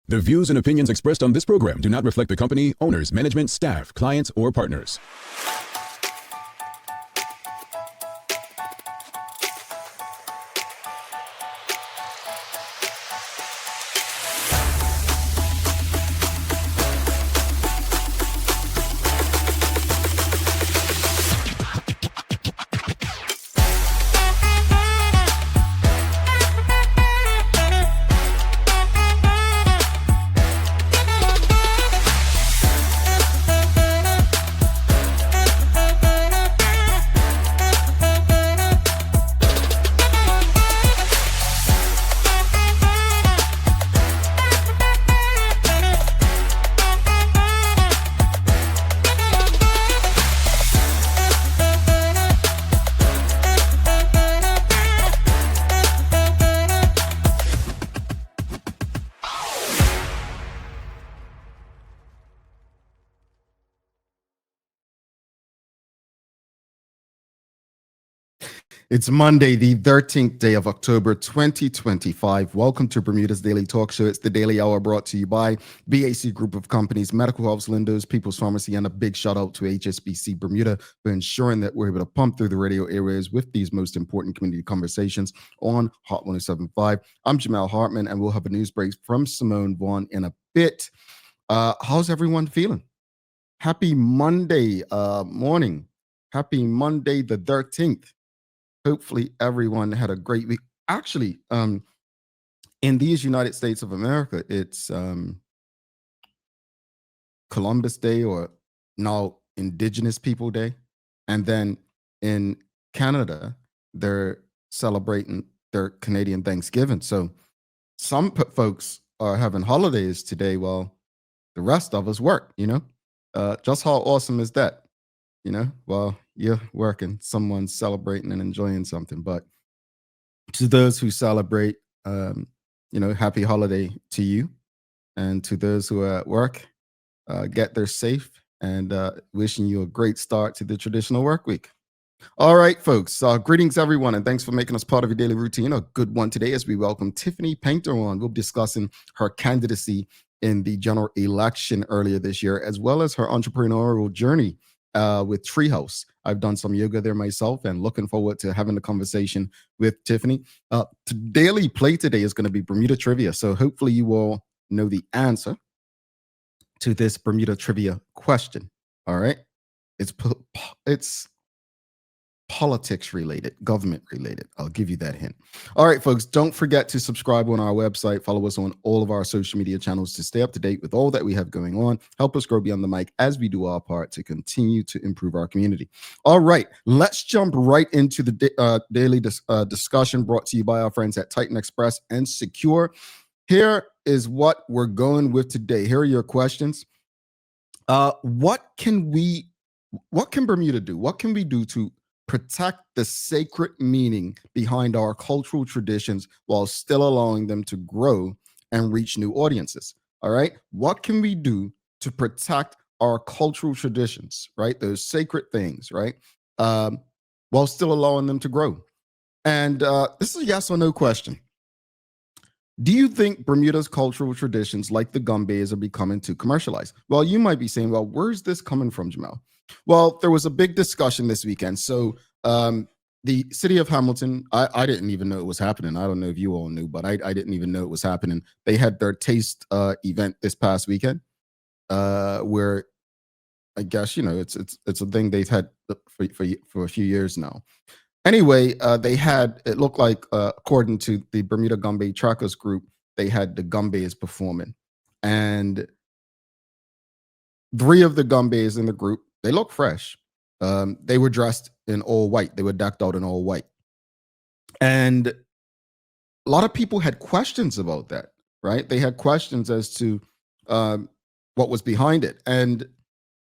The views and opinions expressed on this program do not reflect the company, owners, management, staff, clients, or partners. It's Monday, the 13th day of October, 2025. Welcome to Bermuda's Daily Talk Show. It's the Daily Hour brought to you by BAC Group of Companies, Medical House Lindos, People's Pharmacy, and a big shout out to HSBC Bermuda for ensuring that we're able to pump through the radio airwaves with these most important community conversations on Hot 107.5. I'm Jamal Hartman, and we'll have a news break from Simone Vaughn in a bit. How's everyone feeling? Happy Monday morning. Happy Monday, the 13th. Hopefully everyone had a great week. Actually, in these United States of America, it's Columbus Day, or now Indigenous People Day. And then in Canada, they're celebrating their Canadian Thanksgiving. So some folks are having holidays today while the rest of us work, just how awesome is that? While you're working, someone's celebrating and enjoying something. But to those who celebrate, happy holiday to you. And to those who are at work, get there safe, and wishing you a great start to the traditional work week. All right, folks, greetings, everyone, and thanks for making us part of your daily routine. A good one today as we welcome Tiffany Paynter on. We'll be discussing her candidacy in the general election earlier this year, as well as her entrepreneurial journey with Treehouse. I've done some yoga there myself and looking forward to having a conversation with Tiffany. The daily play today is going to be Bermuda trivia. So hopefully you all know the answer to this Bermuda trivia question. All right. It's politics related, government related. I'll give you that hint. All right, folks, don't forget to subscribe on our website. Follow us on all of our social media channels to stay up to date with all that we have going on. Help us grow beyond the mic as we do our part to continue to improve our community. All right, let's jump right into the daily discussion brought to you by our friends at Titan Express and Secure. Here is what we're going with today. Here are your questions. What can Bermuda do? What can we do to protect the sacred meaning behind our cultural traditions while still allowing them to grow and reach new audiences? All right. What can we do to protect our cultural traditions, right? Those sacred things, right? While still allowing them to grow. And this is a yes or no question. Do you think Bermuda's cultural traditions, like the gumbays, are becoming too commercialized? Well, you might be saying, well, where's this coming from, Jamal? Well, there was a big discussion this weekend. So the city of Hamilton, I didn't even know it was happening. I don't know if you all knew, but I didn't even know it was happening. They had their taste event this past weekend, where I guess, it's a thing they've had for a few years now. Anyway, it looked like, according to the Bermuda Gumbay Trackers group, they had the Gumbays performing. And 3 of the Gumbays in the group, they look fresh. They were dressed in all white. They were decked out in all white. And a lot of people had questions about that, right? They had questions as to what was behind it. And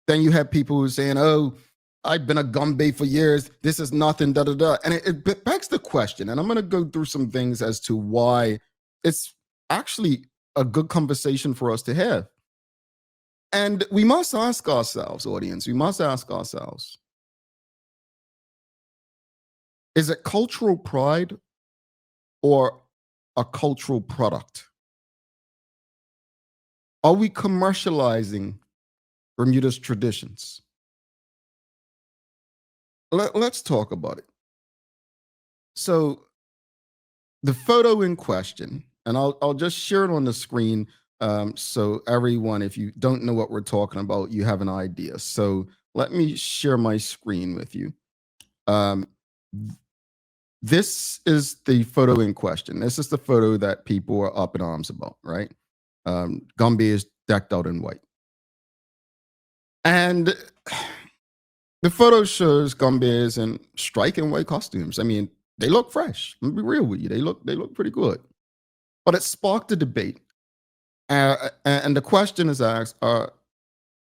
then you have people who are saying, oh, I've been a Gumbay for years. This is nothing, da-da-da. And it begs the question, and I'm going to go through some things as to why it's actually a good conversation for us to have. And we must ask ourselves, audience, we must ask ourselves, is it cultural pride or a cultural product? Are we commercializing Bermuda's traditions? Let's talk about it. So the photo in question, and I'll just share it on the screen, so everyone, if you don't know what we're talking about, you have an idea. So let me share my screen with you. Um, this is the photo in question. This is the photo that people are up in arms about, right? Gumby is decked out in white. And the photo shows Gumbears in striking white costumes. I mean, they look fresh. I'm gonna be real with you. They look pretty good. But it sparked a debate. And the question is asked, are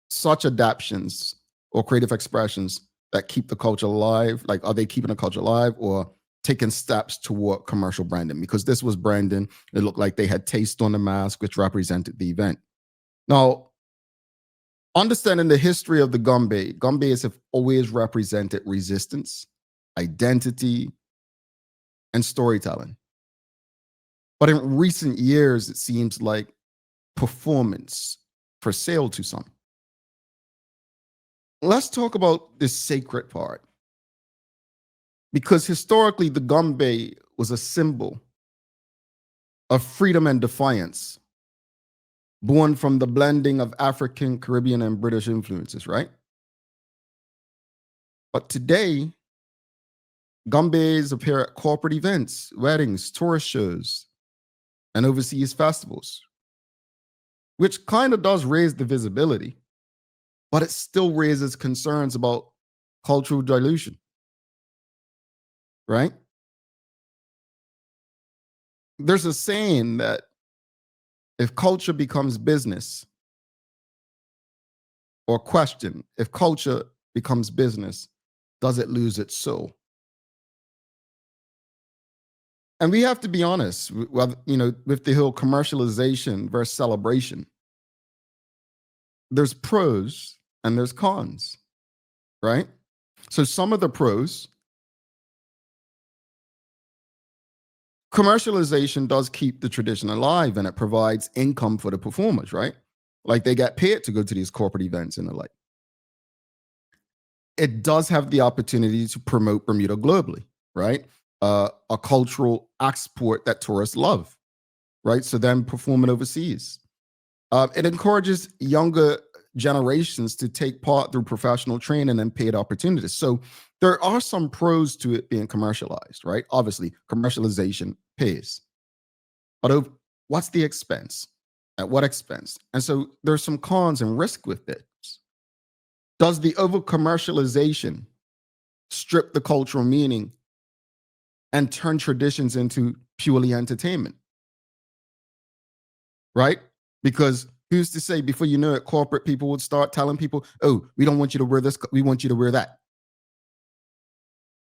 such adaptions or creative expressions that keep the culture alive, like are they keeping the culture alive or taking steps toward commercial branding? Because this was branding. It looked like they had taste on the mask, which represented the event. Now, understanding the history of the Gombe's have always represented resistance, identity, and storytelling. But in recent years, it seems like performance for sale to some. Let's talk about this sacred part. Because historically, the Gombe was a symbol of freedom and defiance, born from the blending of African, Caribbean, and British influences, right? But today, Gombe's appear at corporate events, weddings, tourist shows, and overseas festivals, which kind of does raise the visibility, but it still raises concerns about cultural dilution, right? There's a saying that if culture becomes business, or question, if culture becomes business, does it lose its soul? And we have to be honest, with the whole commercialization versus celebration, there's pros and there's cons, right? So some of the pros, commercialization does keep the tradition alive and it provides income for the performers, right? Like they get paid to go to these corporate events and the like. It does have the opportunity to promote Bermuda globally, right? A cultural export that tourists love, right? So then performing overseas. It encourages younger generations to take part through professional training and paid opportunities. So there are some pros to it being commercialized, right? Obviously, commercialization pays. But what's the expense? At what expense? And so there's some cons and risk with this. Does the over commercialization strip the cultural meaning and turn traditions into purely entertainment? Right? Because who's to say before you know it, corporate people would start telling people, oh, we don't want you to wear this, we want you to wear that.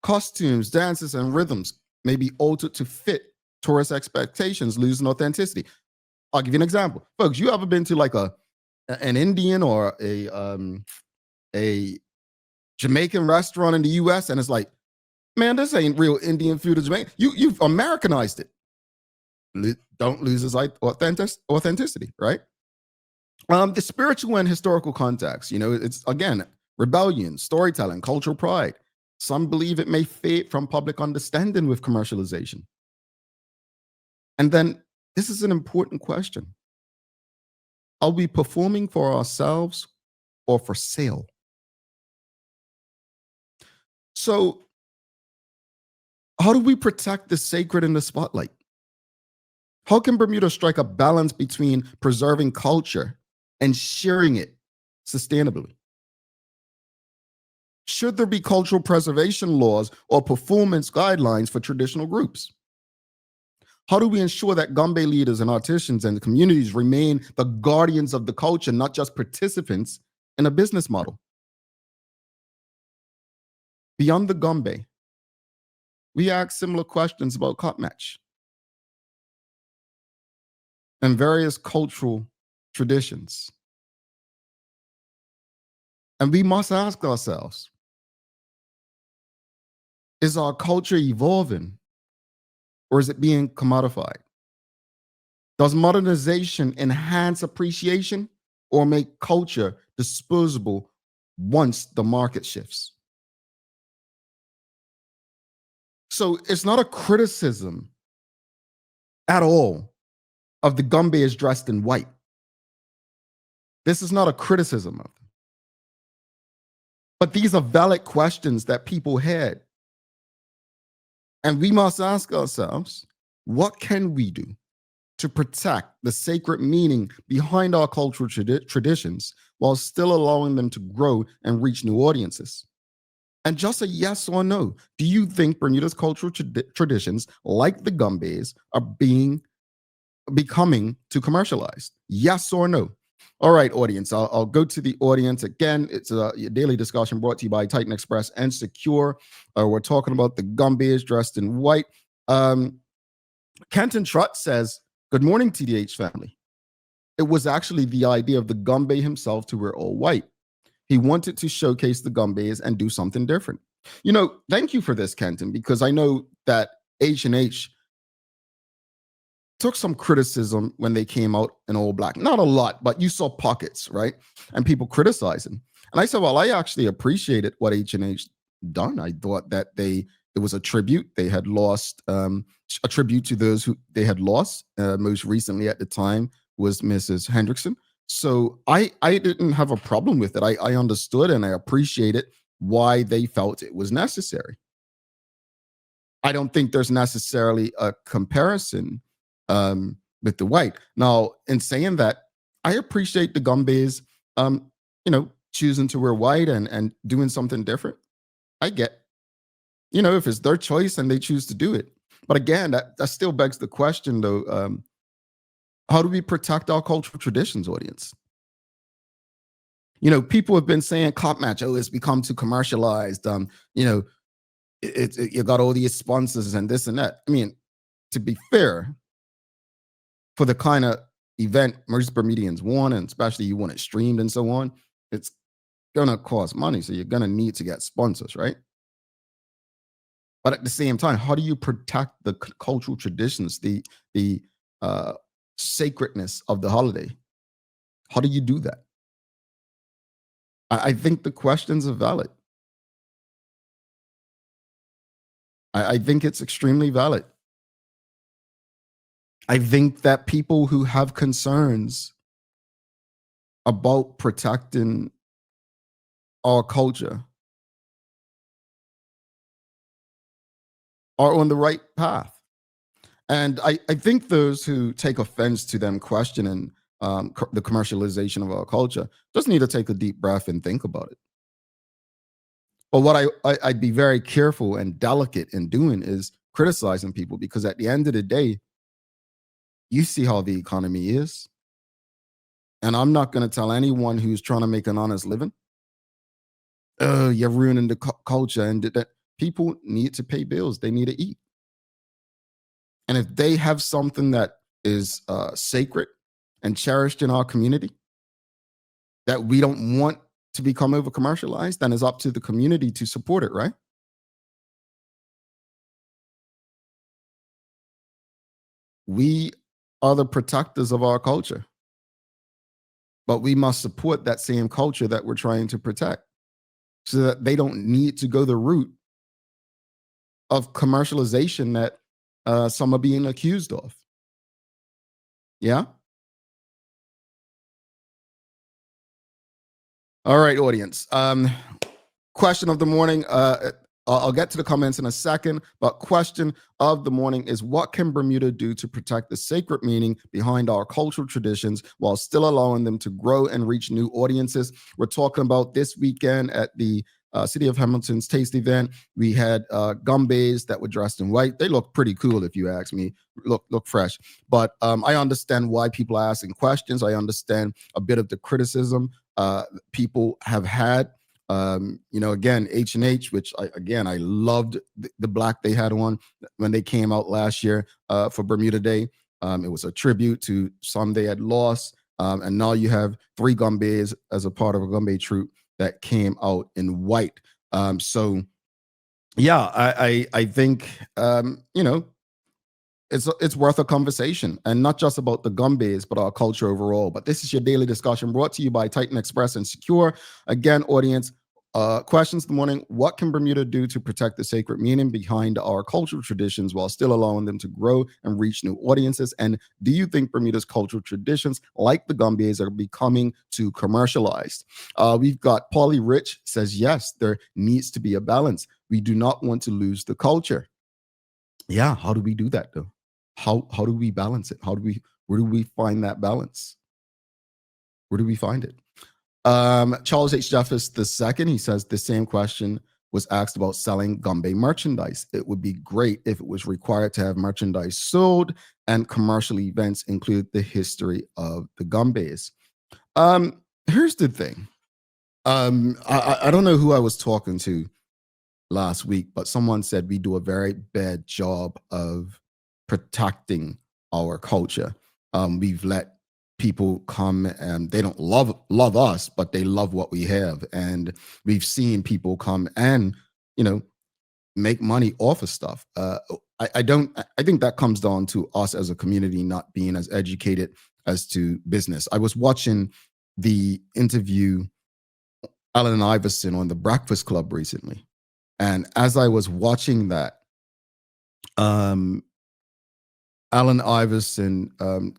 Costumes, dances, and rhythms may be altered to fit tourist expectations, losing authenticity. I'll give you an example. Folks, you ever been to like an Indian or a Jamaican restaurant in the US and it's like, man, this ain't real Indian food or Jamaican. You've Americanized it. Don't lose its authenticity, right? The spiritual and historical context, it's again rebellion, storytelling, cultural pride. Some believe it may fade from public understanding with commercialization. And then this is an important question. Are we performing for ourselves or for sale? So, how do we protect the sacred in the spotlight? How can Bermuda strike a balance between preserving culture and sharing it sustainably? Should there be cultural preservation laws or performance guidelines for traditional groups? How do we ensure that Gombe leaders and artisans and communities remain the guardians of the culture, not just participants in a business model? Beyond the Gombe, we ask similar questions about cut match and various cultural traditions. And we must ask ourselves, is our culture evolving or is it being commodified? Does modernization enhance appreciation or make culture disposable once the market shifts? So it's not a criticism at all of the Gumbayas dressed in white. This is not a criticism of them. But these are valid questions that people had. And we must ask ourselves, what can we do to protect the sacred meaning behind our cultural traditions while still allowing them to grow and reach new audiences? And just a yes or no. Do you think Bermuda's cultural traditions, like the Gumbays, are becoming too commercialized? Yes or no? All right, audience. I'll go to the audience again. It's a daily discussion brought to you by Titan Express and Secure. We're talking about the Gumbays dressed in white. Kenton Trott says, "Good morning, TDH family. It was actually the idea of the Gumbay himself to wear all white. He wanted to showcase the Gumbays and do something different." Thank you for this, Kenton, because I know that H&H took some criticism when they came out in all black. Not a lot, but you saw pockets, right? And people criticizing. And I said, well, I actually appreciated what H&H done. I thought that it was a tribute. They had lost a tribute to those who they had lost. Most recently at the time was Mrs. Hendrickson. So I didn't have a problem with it. I understood and I appreciated why they felt it was necessary. I don't think there's necessarily a comparison with the white. Now, in saying that, I appreciate the Gumbays, choosing to wear white and doing something different. I get, if it's their choice and they choose to do it. But again, that still begs the question, though, how do we protect our cultural traditions, audience? People have been saying cop match, it's become too commercialized. You got all these sponsors and this and that. I mean, to be fair, for the kind of event most Bermudians want, and especially you want it streamed and so on, it's gonna cost money. So you're gonna need to get sponsors, right? But at the same time, how do you protect the cultural traditions, the sacredness of the holiday? How do you do that? I think the questions are valid. I think it's extremely valid. I think that people who have concerns about protecting our culture are on the right path. And I think those who take offense to them questioning the commercialization of our culture just need to take a deep breath and think about it. But what I'd be very careful and delicate in doing is criticizing people, because at the end of the day, you see how the economy is. And I'm not going to tell anyone who's trying to make an honest living, oh, you're ruining the culture. And that people need to pay bills. They need to eat. And if they have something that is sacred and cherished in our community that we don't want to become over commercialized, then it's up to the community to support it, right? We are the protectors of our culture, but we must support that same culture that we're trying to protect so that they don't need to go the route of commercialization that some are being accused of. Yeah. All right, audience. Question of the morning. I'll get to the comments in a second, but question of the morning is, what can Bermuda do to protect the sacred meaning behind our cultural traditions while still allowing them to grow and reach new audiences? We're talking about this weekend at the City of Hamilton's Taste event. We had Gumbays that were dressed in white. They look pretty cool, if you ask me. Look fresh. But I understand why people are asking questions. I understand a bit of the criticism people have had. Again, H&H, which I loved the black they had on when they came out last year for Bermuda Day. It was a tribute to some they had lost. And now you have 3 Gumbays as a part of a Gumbay troupe that came out in white. So yeah, I think, it's worth a conversation, and not just about the Gumbays, but our culture overall. But this is your daily discussion brought to you by Titan Express and Secure. Again, audience, questions in the morning: what can Bermuda do to protect the sacred meaning behind our cultural traditions while still allowing them to grow and reach new audiences? And do you think Bermuda's cultural traditions, like the Gumbays, are becoming too commercialized? We've got Paulie Rich says yes, there needs to be a balance. We do not want to lose the culture. Yeah, how do we do that though? How do we balance it? Where do we find that balance? Where do we find it? Charles H. Jeffers II, he says the same question was asked about selling Gumbe merchandise. It would be great if it was required to have merchandise sold and commercial events include the history of the Gumbes. Here's the thing. I don't know who I was talking to last week, but someone said we do a very bad job of protecting our culture. We've let people come and they don't love us, but they love what we have. And we've seen people come and, make money off of stuff. I think that comes down to us as a community not being as educated as to business. I was watching the interview Allen Iverson on the Breakfast Club recently. And as I was watching that, Allen Iverson,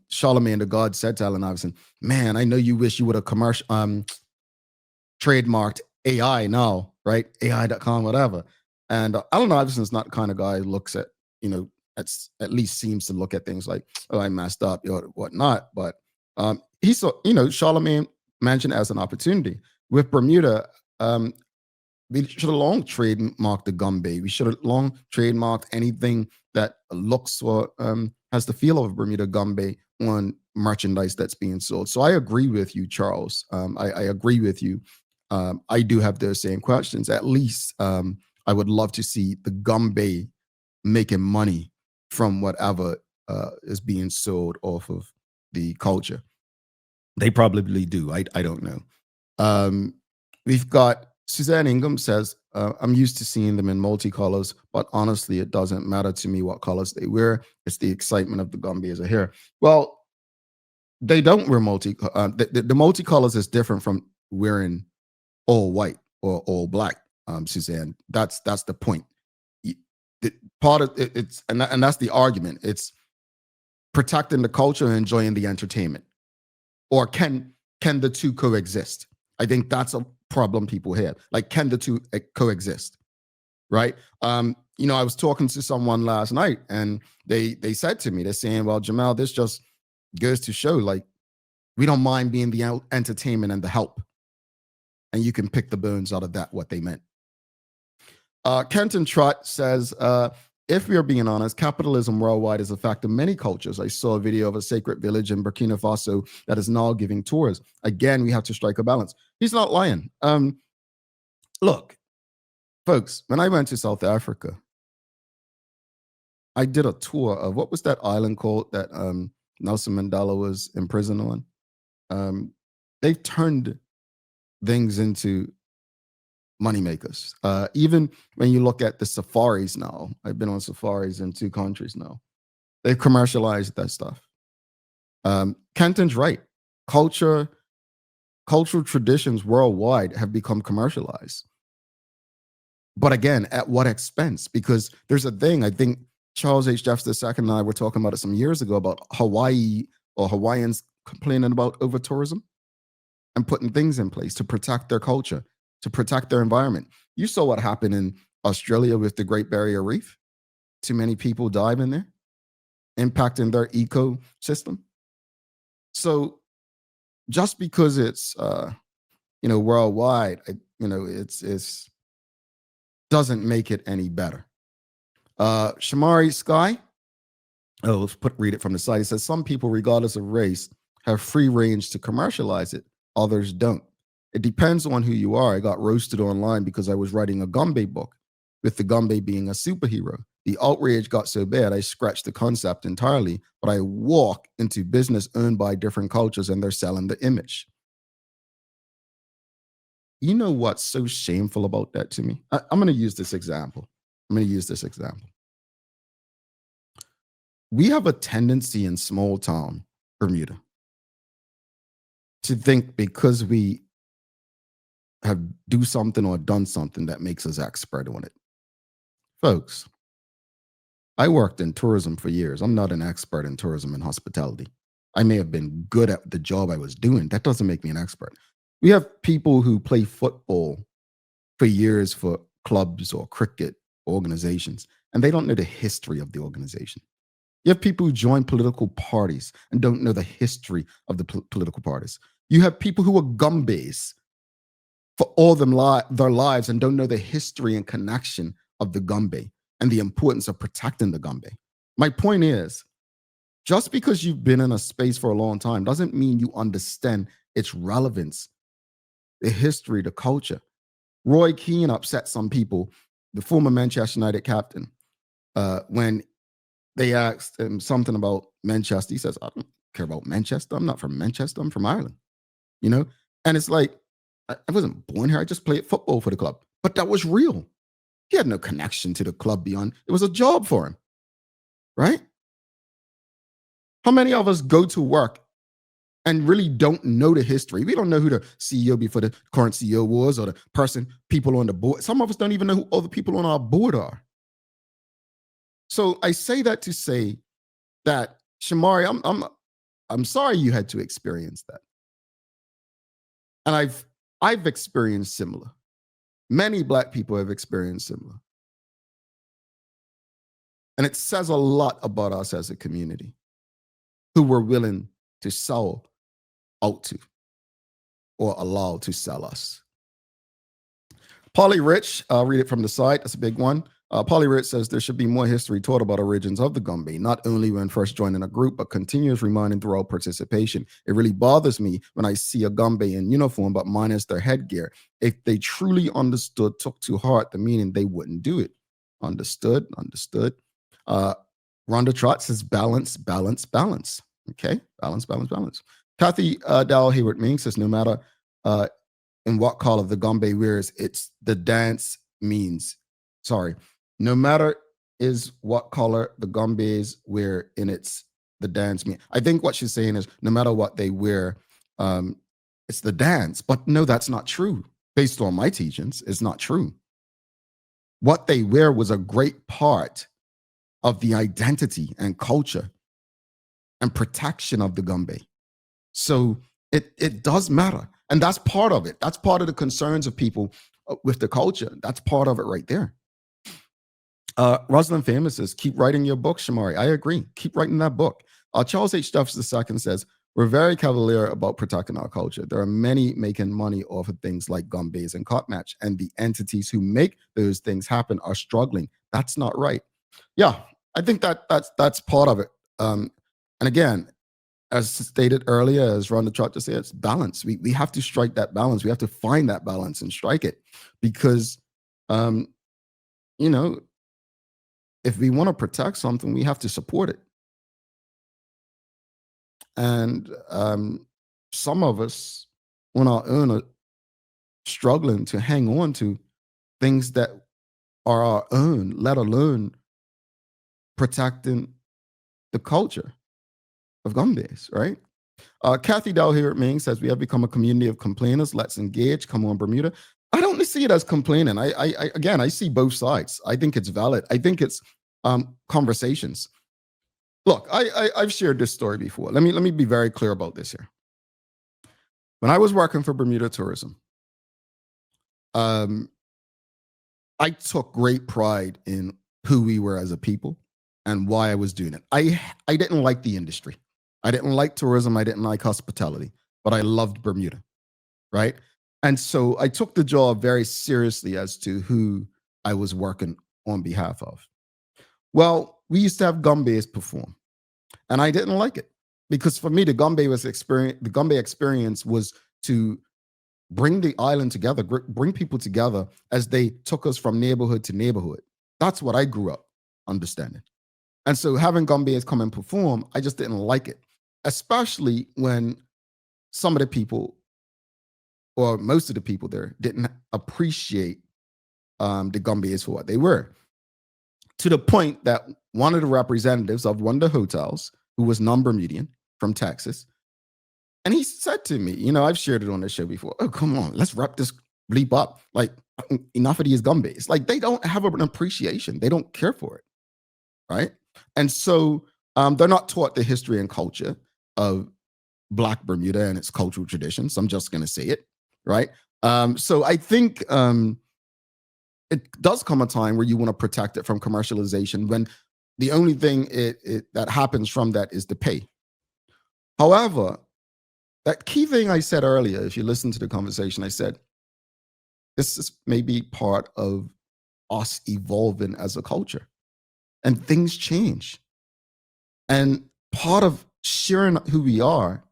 Charlemagne the God said to Allen Iverson, "Man, I know you wish you would have trademarked AI now, right? AI.com, whatever." And Allen Iverson's not the kind of guy who looks at, at least seems to look at things like, "Oh, I messed up," or whatnot. But he saw, Charlemagne mentioned as an opportunity with Bermuda. We should have long trademarked the Gumbe. We should have long trademarked anything that looks or has the feel of a Bermuda Gumbe on merchandise that's being sold. So I agree with you, Charles. I agree with you. I do have those same questions. At least I would love to see the Gumbe making money from whatever is being sold off of the culture. They probably do. I don't know. We've got Suzanne Ingham says, I'm used to seeing them in multicolors, but honestly, it doesn't matter to me what colors they wear. It's the excitement of the Gumbies are here. Well, they don't wear the multicolors is different from wearing all white or all black, Suzanne. That's the point. Part of it's and that's the argument. It's protecting the culture and enjoying the entertainment. Or can the two coexist? I think that's a problem people have. Like, can the two coexist? Right? I was talking to someone last night, and they said to me, they're saying, "Well, Jamal, this just goes to show, like, we don't mind being the entertainment and the help, and you can pick the bones out of that what they meant." Kenton Trott says, if we are being honest, capitalism worldwide is a fact of many cultures. I saw a video of a sacred village in Burkina Faso that is now giving tours. Again, we have to strike a balance. He's not lying. Look, folks, when I went to South Africa, I did a tour of, what was that island called that Nelson Mandela was in prison on? They've turned things into moneymakers. Even when you look at the safaris now, I've been on safaris in 2 countries now. They've commercialized that stuff. Kenton's right. Cultural traditions worldwide have become commercialized. But again, at what expense? Because there's a thing, I think Charles H. Jeffers II and I were talking about it some years ago about Hawaii or Hawaiians complaining about over tourism and putting things in place to protect their culture, to protect their environment. You saw what happened in Australia with the Great Barrier Reef. Too many people dive in there, impacting their ecosystem. So just because it's worldwide, it's doesn't make it any better. Shamari Sky, let's read it from the site. It says, some people, regardless of race, have free range to commercialize it. Others don't. It depends on who you are. I got roasted online because I was writing a Gumbe book with the Gumbe being a superhero. The outrage got so bad, I scratched the concept entirely, but I walk into business owned by different cultures and they're selling the image. You know what's so shameful about that to me? I'm going to use this example. we have a tendency in small town Bermuda to think because we have do something or done something that makes us expert on it. Folks, I worked in tourism for years. I'm not an expert in tourism and hospitality. I may have been good at the job I was doing. That doesn't make me an expert. We have people who play football for years for clubs or cricket organizations, and they don't know the history of the organization. You have people who join political parties and don't know the history of the political parties. You have people who are gumbays for all their lives and don't know the history and connection of the gumbe and the importance of protecting the gumbe. My point is, just because you've been in a space for a long time doesn't mean you understand its relevance, the history, the culture. Roy Keane upset some people, the former Manchester United captain, when they asked him something about Manchester. He says, I don't care about Manchester. I'm not from Manchester. I'm from Ireland. You know? And it's like, I wasn't born here. I just played football for the club. But that was real. He had no connection to the club beyond. It was a job for him. Right? How many of us go to work and really don't know the history? We don't know who the CEO before the current CEO was or the people on the board. Some of us don't even know who all the people on our board are. So I say that to say that, Shamari, I'm sorry you had to experience that. And I've experienced similar. Many Black people have experienced similar. And it says a lot about us as a community who we're willing to sell out to or allow to sell us. Polly Rich, I'll read it from the site. That's a big one. Polly Rich says there should be more history taught about origins of the gumbe, not only when first joining a group, but continuous reminding throughout participation. It really bothers me when I see a gumbe in uniform, but minus their headgear. If they truly understood, took to heart the meaning, they wouldn't do it. Understood. Rhonda Trott says balance. Okay, balance. Kathy Dowell Hayward Ming says no matter in what color the gumbe wears, it's the dance means. Sorry, no matter is what color the gumbes wear in it's the dance mean. I think what she's saying is no matter what they wear, it's the dance. But no, that's not true. Based on my teachings, it's not true. What they wear was a great part of the identity and culture and protection of the gumbe. So it does matter. And that's part of it. That's part of the concerns of people with the culture. That's part of it right there. Rosalind Famous says, keep writing your book, Shamari. I agree. Keep writing that book. Charles H. Duffs II says, we're very cavalier about protecting our culture. There are many making money off of things like gumbes and cop match, and the entities who make those things happen are struggling. That's not right. Yeah, I think that's part of it. And again, as stated earlier, as Rhonda Trott just said, it's balance. We have to strike that balance. We have to find that balance and strike it because, if we want to protect something, we have to support it. And some of us on our own are struggling to hang on to things that are our own, let alone protecting the culture of gumbes, right? Kathy Dow here at Ming says, we have become a community of complainers. Let's engage. Come on, Bermuda. I don't see it as complaining. I see both sides. I think it's valid. I think it's conversations. Look, I've shared this story before. Let me be very clear about this here. When I was working for Bermuda Tourism, I took great pride in who we were as a people and why I was doing it. I didn't like the industry. I didn't like tourism. I didn't like hospitality, but I loved Bermuda, right? And so I took the job very seriously as to who I was working on behalf of. Well, we used to have gumbes perform, and I didn't like it because for me, the gumbe experience was to bring the island together, bring people together as they took us from neighborhood to neighborhood. That's what I grew up understanding. And so having gumbes come and perform, I just didn't like it, especially when some of the people or most of the people there didn't appreciate the gumbes for what they were. To the point that one of the representatives of one of the hotels who was non-Bermudian from Texas. And he said to me, I've shared it on the show before. Oh, come on, let's wrap this bleep up. Like, enough of these gumbays. Like, they don't have an appreciation. They don't care for it, right? And so they're not taught the history and culture of Black Bermuda and its cultural traditions. I'm just going to say it, right? So I think it does come a time where you want to protect it from commercialization when the only thing that happens from that is the pay. However, that key thing I said earlier, if you listen to the conversation, I said, this is maybe part of us evolving as a culture, and things change. And part of sharing who we are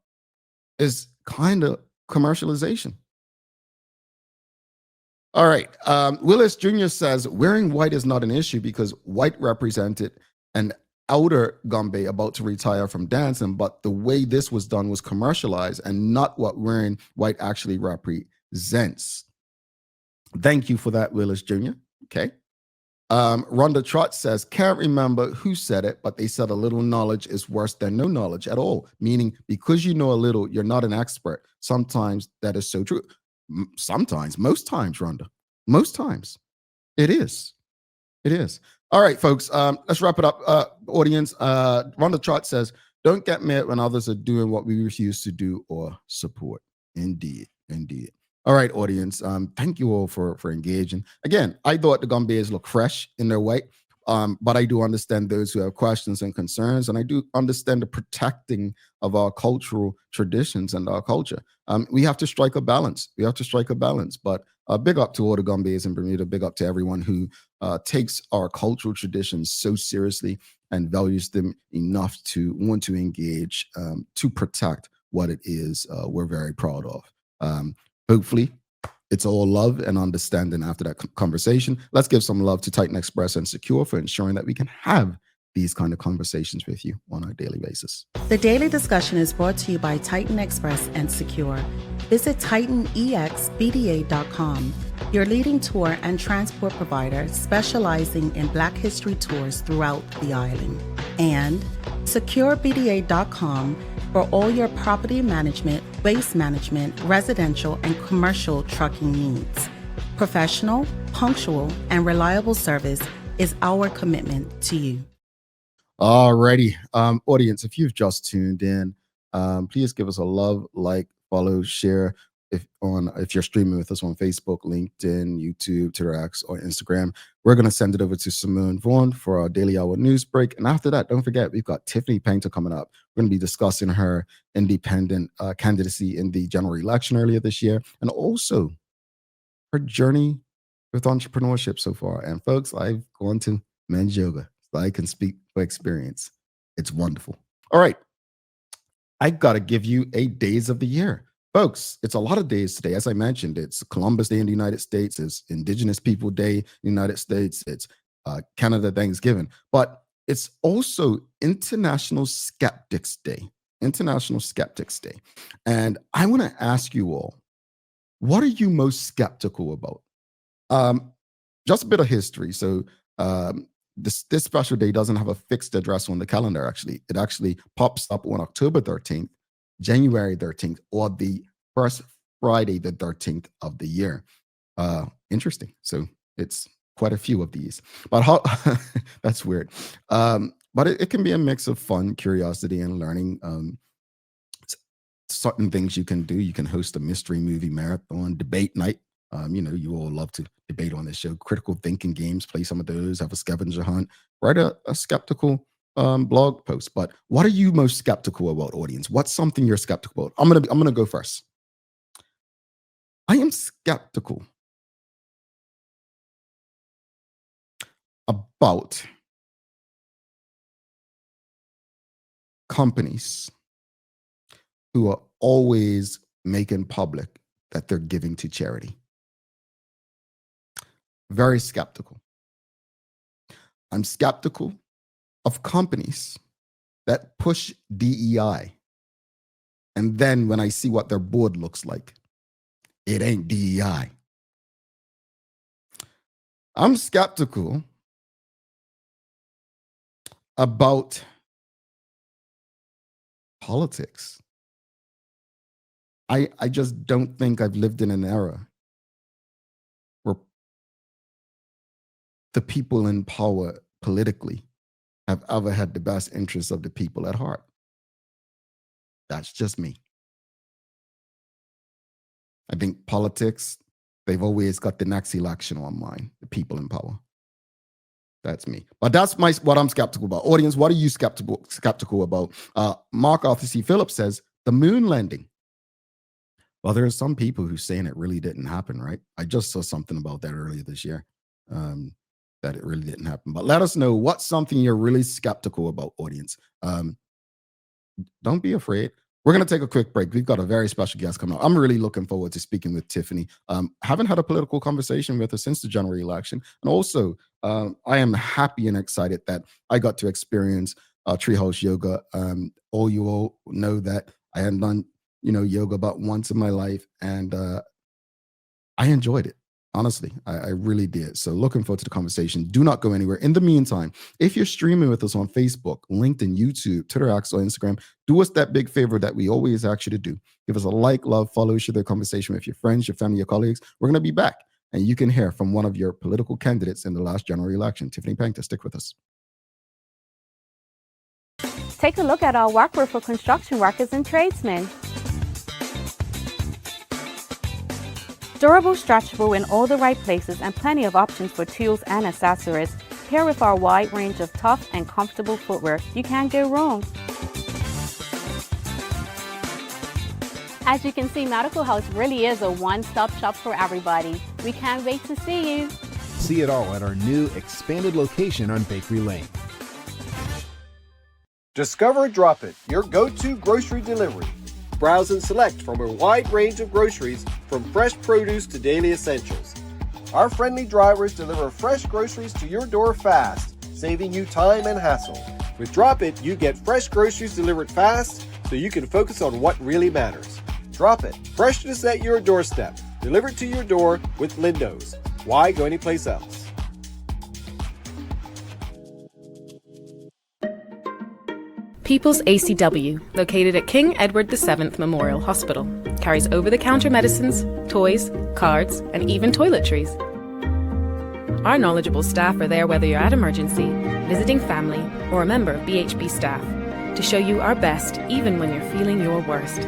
is kind of commercialization. All right. Willis Jr. says, wearing white is not an issue because white represented an outer Gombe about to retire from dancing, but the way this was done was commercialized and not what wearing white actually represents. Thank you for that, Willis Jr. Okay. Rhonda Trott says, can't remember who said it, but they said a little knowledge is worse than no knowledge at all, meaning because you know a little, you're not an expert. Sometimes that is so true. Sometimes, most times, Rhonda, most times it is. It is. All right, folks, let's wrap it up. Audience, Rhonda Trott says, don't get mad when others are doing what we refuse to do or support. Indeed, indeed. All right, audience, thank you all for engaging. Again, I thought the Gombeers look fresh in their white, but I do understand those who have questions and concerns, and I do understand the protecting of our cultural traditions and our culture. We have to strike a balance. We have to strike a balance, but big up to all the Gombeers in Bermuda. Big up to everyone who takes our cultural traditions so seriously and values them enough to want to engage to protect what it is we're very proud of. Hopefully, it's all love and understanding after that conversation. Let's give some love to Titan Express and Secure for ensuring that we can have these kind of conversations with you on a daily basis. The Daily Discussion is brought to you by Titan Express and Secure. Visit TitanEXBDA.com, your leading tour and transport provider specializing in Black history tours throughout the island. And SecureBDA.com for all your property management, waste management, residential, and commercial trucking needs. Professional, punctual, and reliable service is our commitment to you. Alrighty, audience, if you've just tuned in, please give us a love, like, follow, share. If you're streaming with us on Facebook, LinkedIn, YouTube, Twitter X, or Instagram, we're going to send it over to Simone Vaughn for our daily hour news break. And after that, don't forget, we've got Tiffany Paynter coming up. We're going to be discussing her independent candidacy in the general election earlier this year, and also her journey with entrepreneurship so far. And folks, I've gone to men's yoga, so I can speak by experience. It's wonderful. All right. I got to give you a days of the year. Folks, it's a lot of days today. As I mentioned, it's Columbus Day in the United States. It's Indigenous People Day in the United States. It's Canada Thanksgiving. But it's also International Skeptics Day. International Skeptics Day. And I want to ask you all, what are you most skeptical about? Just a bit of history. So this special day doesn't have a fixed address on the calendar, actually. It actually pops up on October 13th, January 13th, or the first Friday, the 13th of the year. Interesting. So it's quite a few of these. But how that's weird. But it can be a mix of fun, curiosity, and learning. Certain things you can do. You can host a mystery movie marathon, debate night. You all love to debate on this show. Critical thinking games, play some of those, have a scavenger hunt, write a skeptical blog post. But what are you most skeptical about, audience? What's something you're skeptical about? I'm gonna go first. I am skeptical about companies who are always making public that they're giving to charity. Very skeptical. I'm skeptical of companies that push DEI. And then when I see what their board looks like, it ain't DEI. I'm skeptical about politics. I just don't think I've lived in an era where the people in power politically have ever had the best interests of the people at heart. That's just me. I think politics, they've always got the next election on mind, the people in power. That's me. But that's what I'm skeptical about. Audience, what are you skeptical about? Mark Arthur C. Phillips says, the moon landing. Well, there are some people who are saying it really didn't happen, right? I just saw something about that earlier this year, that it really didn't happen. But let us know what's something you're really skeptical about, audience. Don't be afraid. We're going to take a quick break. We've got a very special guest coming up. I'm really looking forward to speaking with Tiffany. Haven't had a political conversation with her since the general election. And also, I am happy and excited that I got to experience Treehouse yoga. All you all know that I hadn't done, yoga about once in my life. And I enjoyed it. Honestly, I really did. So looking forward to the conversation. Do not go anywhere. In the meantime, if you're streaming with us on Facebook, LinkedIn, YouTube, Twitter, X, or Instagram, do us that big favor that we always ask you to do. Give us a like, love, follow, share the conversation with your friends, your family, your colleagues. We're going to be back, and you can hear from one of your political candidates in the last general election. Tiffany Paynter, stick with us. Take a look at our workwear for construction workers and tradesmen. Durable, stretchable in all the right places, and plenty of options for tools and accessories. Paired with our wide range of tough and comfortable footwear, you can't go wrong. As you can see, Medical House really is a one-stop shop for everybody. We can't wait to see you. See it all at our new expanded location on Bakery Lane. Discover Drop It, your go-to grocery delivery. Browse and select from a wide range of groceries, from fresh produce to daily essentials. Our friendly drivers deliver fresh groceries to your door fast, saving you time and hassle. With Drop It, you get fresh groceries delivered fast so you can focus on what really matters. Drop It, freshness at your doorstep, delivered to your door with Lindo's. Why go anyplace else? People's ACW, located at King Edward VII Memorial Hospital, carries over-the-counter medicines, toys, cards, and even toiletries. Our knowledgeable staff are there whether you're at emergency, visiting family, or a member of BHP staff, to show you our best even when you're feeling your worst.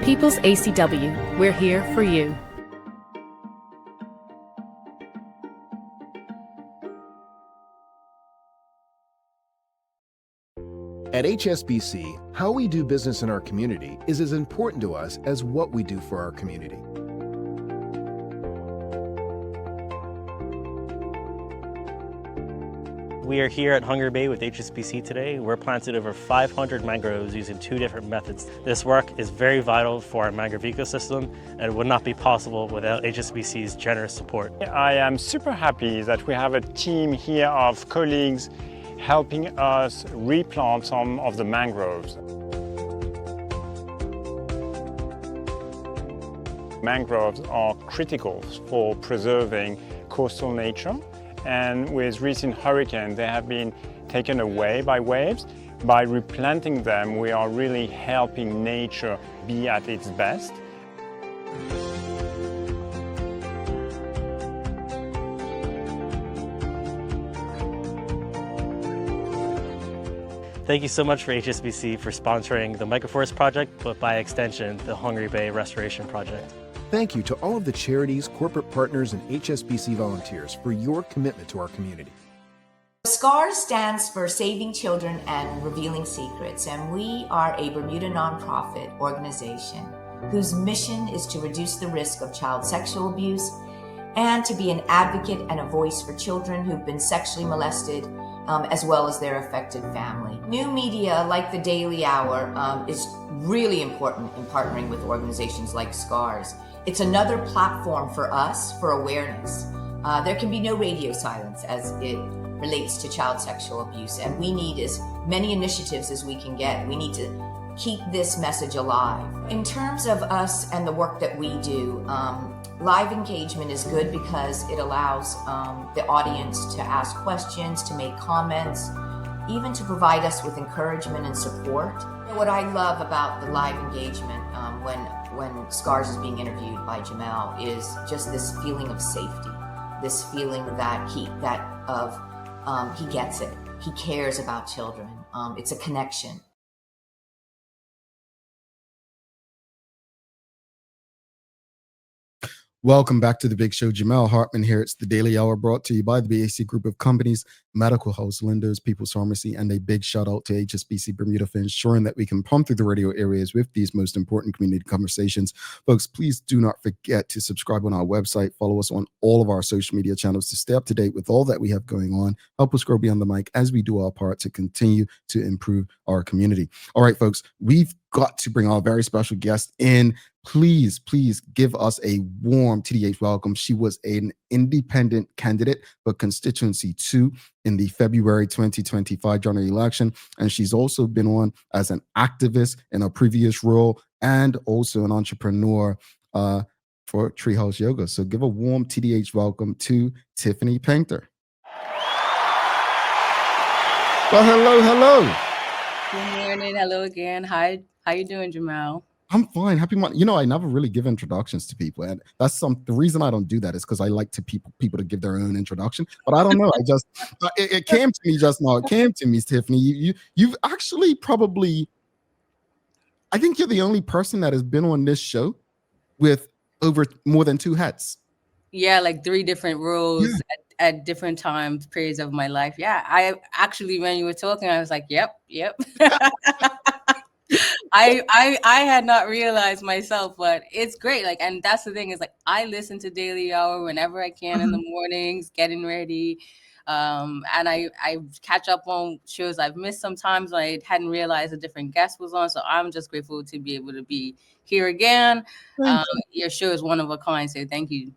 People's ACW, we're here for you. At HSBC, how we do business in our community is as important to us as what we do for our community. We are here at Hungry Bay with HSBC today. We're planted over 500 mangroves using 2 different methods. This work is very vital for our mangrove ecosystem, and it would not be possible without HSBC's generous support. I am super happy that we have a team here of colleagues helping us replant some of the mangroves. Mangroves are critical for preserving coastal nature, and with recent hurricanes they have been taken away by waves. By replanting them, we are really helping nature be at its best. Thank you so much for HSBC for sponsoring the Microforest Project, but by extension, the Hungry Bay Restoration Project. Thank you to all of the charities, corporate partners, and HSBC volunteers for your commitment to our community. SCARS stands for Saving Children and Revealing Secrets, and we are a Bermuda nonprofit organization whose mission is to reduce the risk of child sexual abuse and to be an advocate and a voice for children who've been sexually molested, as well as their affected family. New media like the Daily Hour is really important in partnering with organizations like SCARS. It's another platform for us for awareness. There can be no radio silence as it relates to child sexual abuse, and we need as many initiatives as we can get. We need to keep this message alive. In terms of us and the work that we do, live engagement is good because it allows the audience to ask questions, to make comments, even to provide us with encouragement and support. What I love about the live engagement when Scars is being interviewed by Jamel is just this feeling of safety, this feeling that he gets it. He cares about children. It's a connection. Welcome back to the Big Show. Jamel Hartman here. It's the Daily Hour brought to you by the BAC Group of Companies, Medical House Lenders, People's Pharmacy, and a big shout out to HSBC Bermuda for ensuring that we can pump through the radio areas with these most important community conversations. Folks, please do not forget to subscribe on our website. Follow us on all of our social media channels to stay up to date with all that we have going on. Help us grow beyond the mic as we do our part to continue to improve our community. All right, folks, we've got to bring our very special guest in. Please give us a warm TDH welcome. She was an independent candidate for constituency 2 in the February 2025 general election. And she's also been on as an activist in a previous role and also an entrepreneur for Treehouse Yoga. So give a warm TDH welcome to Tiffany Paynter. Well, hello. Good morning. Hello again. Hi. How you doing, Jamel? I'm fine. Happy Monday. You know, I never really give introductions to people, and that's the reason I don't do that is because I like to people to give their own introduction. But I don't know. I just it came to me just now. It came to me, Tiffany. You've actually probably, I think you're the only person that has been on this show with over more than 2 hats. Yeah, like 3 different roles at different times, periods of my life. Yeah, I actually, when you were talking, I was like, yep. I had not realized myself, but it's great. Like, and that's the thing is like I listen to Daily Hour whenever I can in the mornings, getting ready. And I catch up on shows I've missed sometimes. I hadn't realized a different guest was on. So I'm just grateful to be able to be here again. Your show is one of a kind. So thank you.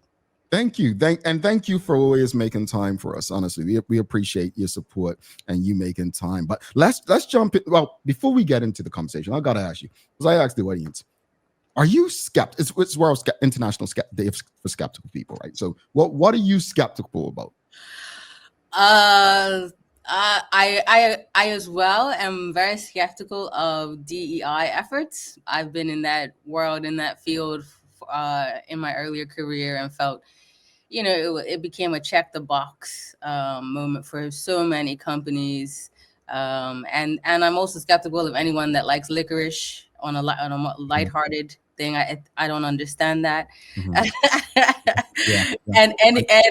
Thank you. Thank you for always making time for us. Honestly, we appreciate your support and you making time. But let's jump in. Well, before we get into the conversation, I got to ask you, because I asked the audience, are you skeptical? It's World International Day for Skeptical People, right? So what are you skeptical about? I as well am very skeptical of DEI efforts. I've been in that world, in that field in my earlier career and felt, it became a check the box moment for so many companies. And I'm also skeptical of anyone that likes licorice on a lighthearted thing. I don't understand that. And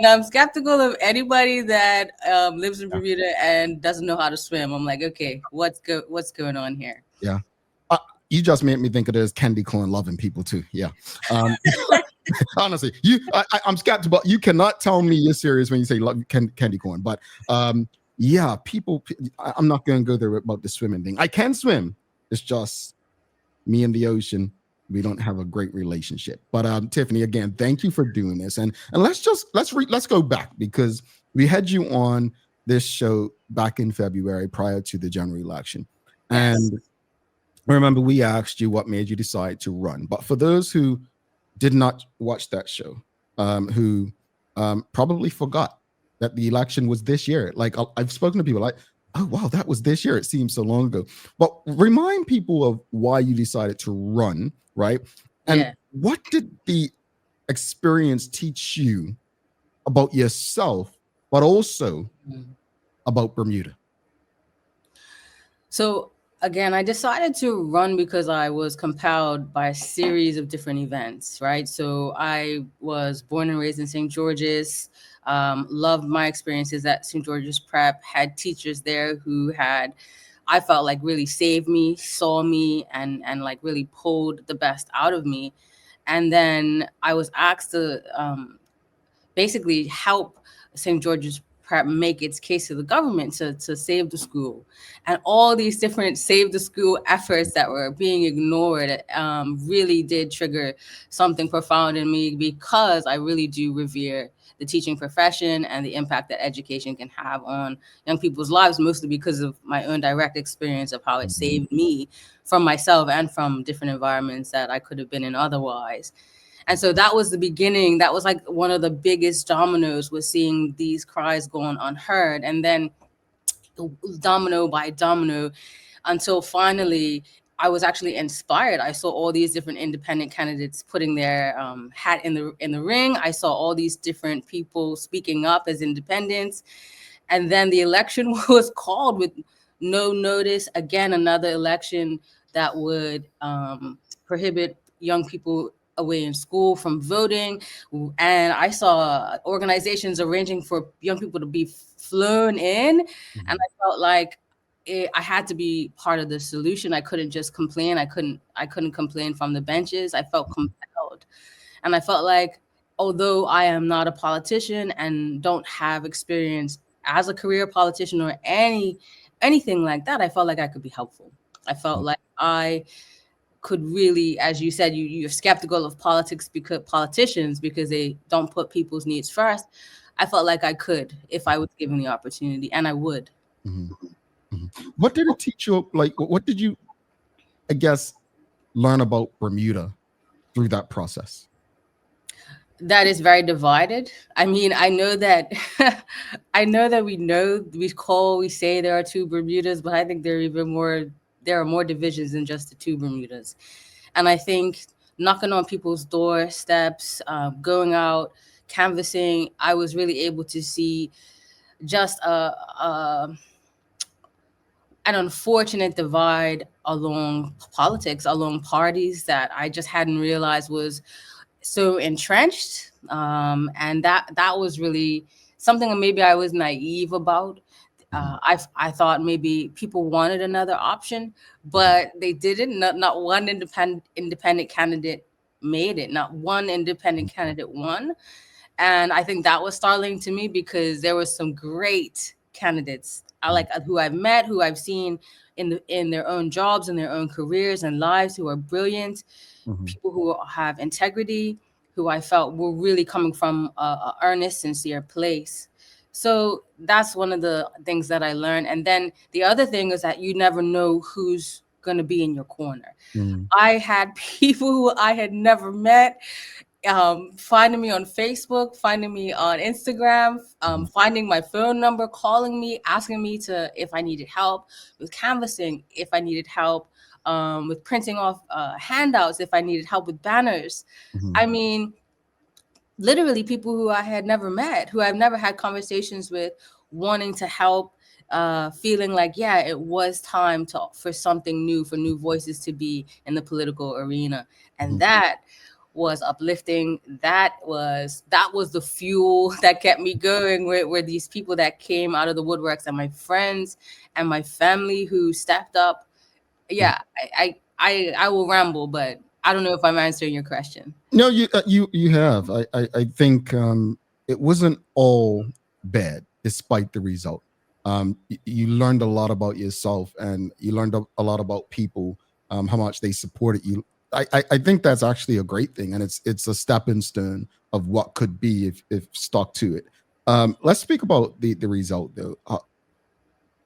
I'm skeptical of anybody that lives in Bermuda and doesn't know how to swim. I'm like, okay, what's going on here? Yeah. You just made me think of it as candy corn loving people too. Yeah. Honestly, I'm skeptical. You cannot tell me you're serious when you say love candy corn. But yeah, people. I'm not going to go there about the swimming thing. I can swim. It's just me and the ocean. We don't have a great relationship. But Tiffany, again, thank you for doing this. And let's go back because we had you on this show back in February prior to the general election, and remember, we asked you what made you decide to run. But for those who did not watch that show, who probably forgot that the election was this year. Like I've spoken to people like, oh, wow, that was this year. It seems so long ago. But remind people of why you decided to run, right? And what did the experience teach you about yourself, but also about Bermuda? So again, I decided to run because I was compelled by a series of different events, right? So I was born and raised in St. George's, loved my experiences at St. George's Prep, had teachers there who I felt like really saved me, saw me, and like really pulled the best out of me. And then I was asked to basically help St. George's Prep make its case to the government to save the school. And all these different save the school efforts that were being ignored really did trigger something profound in me because I really do revere the teaching profession and the impact that education can have on young people's lives, mostly because of my own direct experience of how it saved me from myself and from different environments that I could have been in otherwise. And so that was the beginning. That was like one of the biggest dominoes, was seeing these cries going unheard. And then domino by domino, until finally I was actually inspired. I saw all these different independent candidates putting their hat in the ring. I saw all these different people speaking up as independents. And then the election was called with no notice. Again, another election that would prohibit young people away in school from voting. And I saw organizations arranging for young people to be flown in. And I felt like I had to be part of the solution. I couldn't just complain. I couldn't complain from the benches. I felt compelled. And I felt like, although I am not a politician and don't have experience as a career politician or anything like that, I felt like I could be helpful. I felt like I could really, as you said, you're skeptical of politicians because they don't put people's needs first. I felt like I could if I was given the opportunity, and I would. What did it teach you? Like, what did you, I guess, learn about Bermuda through that process? That is very divided. I mean, I know that we say there are two Bermudas, but I think there are more divisions than just the two Bermudas. And I think knocking on people's doorsteps, going out, canvassing, I was really able to see just an unfortunate divide along politics, along parties that I just hadn't realized was so entrenched. And that was really something that maybe I was naive about. I thought maybe people wanted another option, but they didn't. Not one independent candidate made it. Not one independent candidate won. And I think that was startling to me because there were some great candidates who I've met, who I've seen in their own jobs, in their own careers and lives, who are brilliant, people who have integrity, who I felt were really coming from a earnest, sincere place. So that's one of the things that I learned. And then the other thing is that you never know who's going to be in your corner. I had people who I had never met finding me on Facebook, finding me on Instagram, finding my phone number, calling me, asking me if I needed help with canvassing, if I needed help with printing off handouts, if I needed help with banners. I mean, literally people who I had never met, who I've never had conversations with, wanting to help, feeling like, yeah, it was time for something new, for new voices to be in the political arena. And that was uplifting. That was the fuel that kept me going, were these people that came out of the woodworks, and my friends and my family who stepped up. Yeah, I will ramble, but I don't know if I'm answering your question. No, you have. I think it wasn't all bad, despite the result. You learned a lot about yourself, and you learned a lot about people, how much they supported you. I think that's actually a great thing, and it's a stepping stone of what could be if stuck to it. Let's speak about the result, though.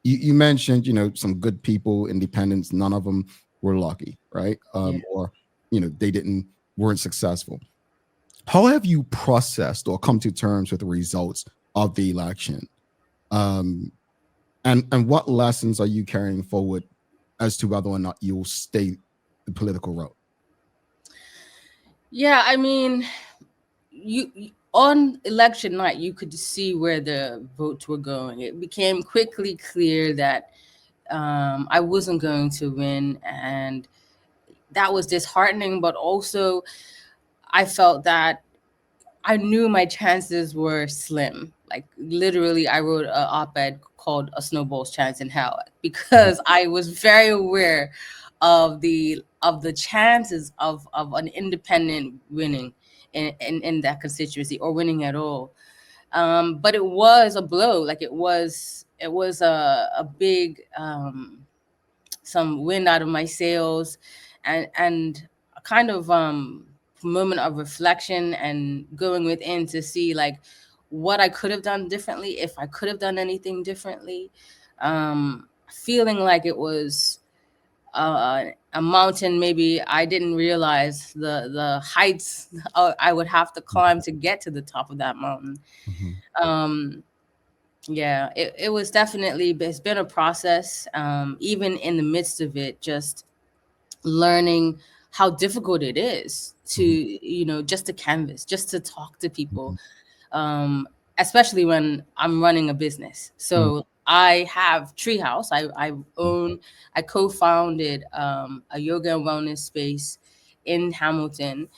You mentioned, some good people, independents. None of them were lucky, right? Or they weren't successful. How have you processed or come to terms with the results of the election? And what lessons are you carrying forward as to whether or not you'll stay the political route? Yeah, I mean, you on election night, you could see where the votes were going. It became quickly clear that I wasn't going to win, and that was disheartening. But also, I felt that I knew my chances were slim. Like, literally, I wrote an op-ed called "A Snowball's Chance in Hell" because I was very aware of the chances of an independent winning in that constituency, or winning at all. But it was a blow. Like, it was a big some wind out of my sails, and a kind of moment of reflection, and going within to see like what I could have done differently, if I could have done anything differently. Feeling like it was a mountain maybe I didn't realize the heights I would have to climb to get to the top of that mountain. Yeah, it was definitely, it's been a process. Even in the midst of it, just learning how difficult it is to, Mhm. just to canvas, just to talk to people, Mhm. especially when I'm running a business. Mhm. So I have Treehouse. I co-founded a yoga and wellness space in Hamilton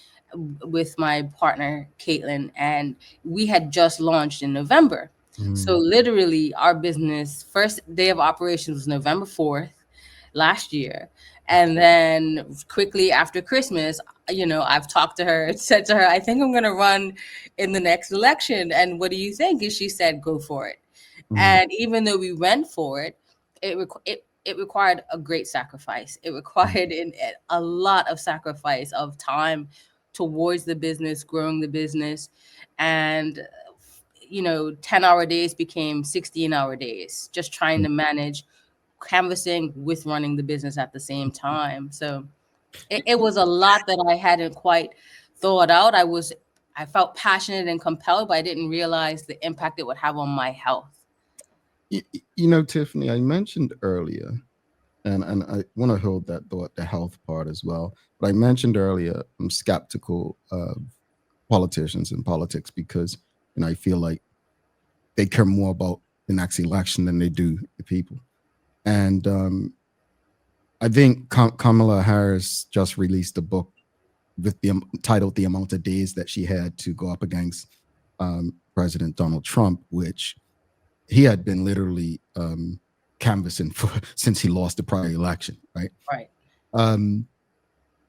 with my partner Caitlin, and we had just launched in November. So Mhm. literally, our business first day of operations was November 4th last year. And then quickly after Christmas, I've talked to her and said to her, I think I'm going to run in the next election. And what do you think? And she said, go for it. Mhm. And even though we went for it, it required a great sacrifice. It required a lot of sacrifice of time towards the business, growing the business. And 10-hour days became 16-hour days, just trying to manage canvassing with running the business at the same time. So it was a lot that I hadn't quite thought out. I felt passionate and compelled, but I didn't realize the impact it would have on my health. Tiffany, I mentioned earlier, and I want to hold that thought, the health part as well. But I mentioned earlier, I'm skeptical of politicians and politics because I feel like they care more about the next election than they do the people. And I think Kamala Harris just released a book with the titled "The Amount of Days That She Had to Go Up Against President Donald Trump," which he had been literally canvassing for since he lost the prior election, right? Right. And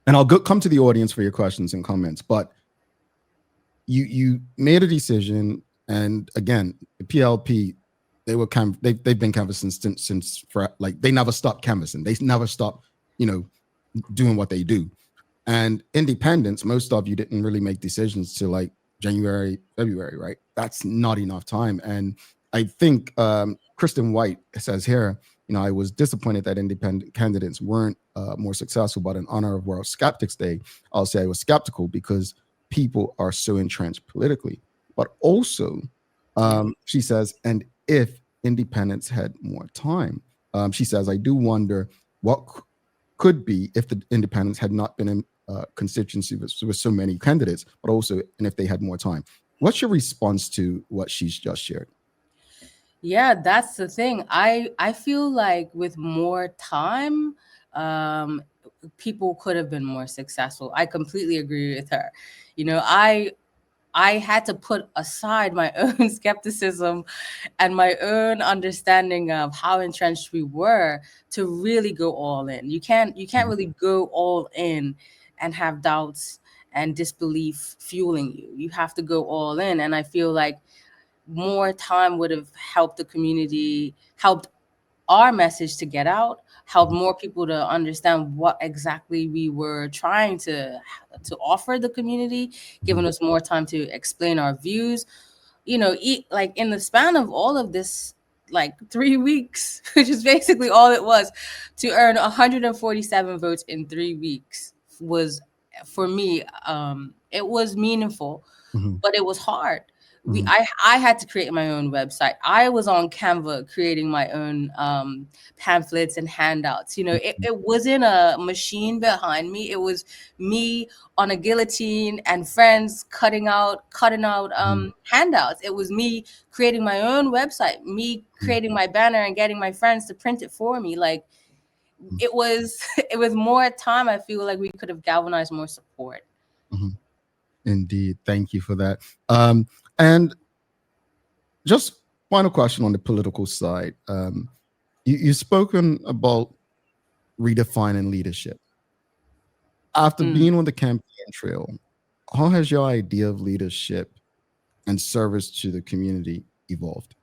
I'll come to the audience for your questions and comments, but you made a decision, and again, the PLP, they've been canvassing since for like they never stopped canvassing. They never stopped, doing what they do. And independence, most of you didn't really make decisions till like January, February, right? That's not enough time. And I think Kristen White says here, I was disappointed that independent candidates weren't more successful, but in honor of World Skeptics Day, I'll say I was skeptical because people are so entrenched politically. But also, she says, and if independents had more time, she says, I do wonder what could be if the independents had not been in constituency with so many candidates, but also, and if they had more time. What's your response to what she's just shared? Yeah, that's the thing. I feel like with more time, people could have been more successful. I completely agree with her. I had to put aside my own skepticism and my own understanding of how entrenched we were to really go all in. You can't really go all in and have doubts and disbelief fueling you. You have to go all in. And I feel like more time would have helped the community, helped our message to get out, help more people to understand what exactly we were trying to offer the community, giving us more time to explain our views. Like in the span of all of this, like 3 weeks, which is basically all it was, to earn 147 votes in 3 weeks was, for me, it was meaningful, but it was hard. I had to create my own website. I was on Canva creating my own pamphlets and handouts. It wasn't a machine behind me. It was me on a guillotine and friends cutting out handouts. It was me creating my own website, me creating my banner and getting my friends to print it for me. Like it was it was more time. I feel like we could have galvanized more support. Indeed. Thank you for that. And just final question on the political side. You've spoken about redefining leadership. After being on the campaign trail, how has your idea of leadership and service to the community evolved?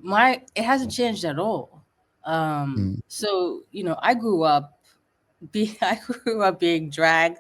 It hasn't changed at all. So I grew up being dragged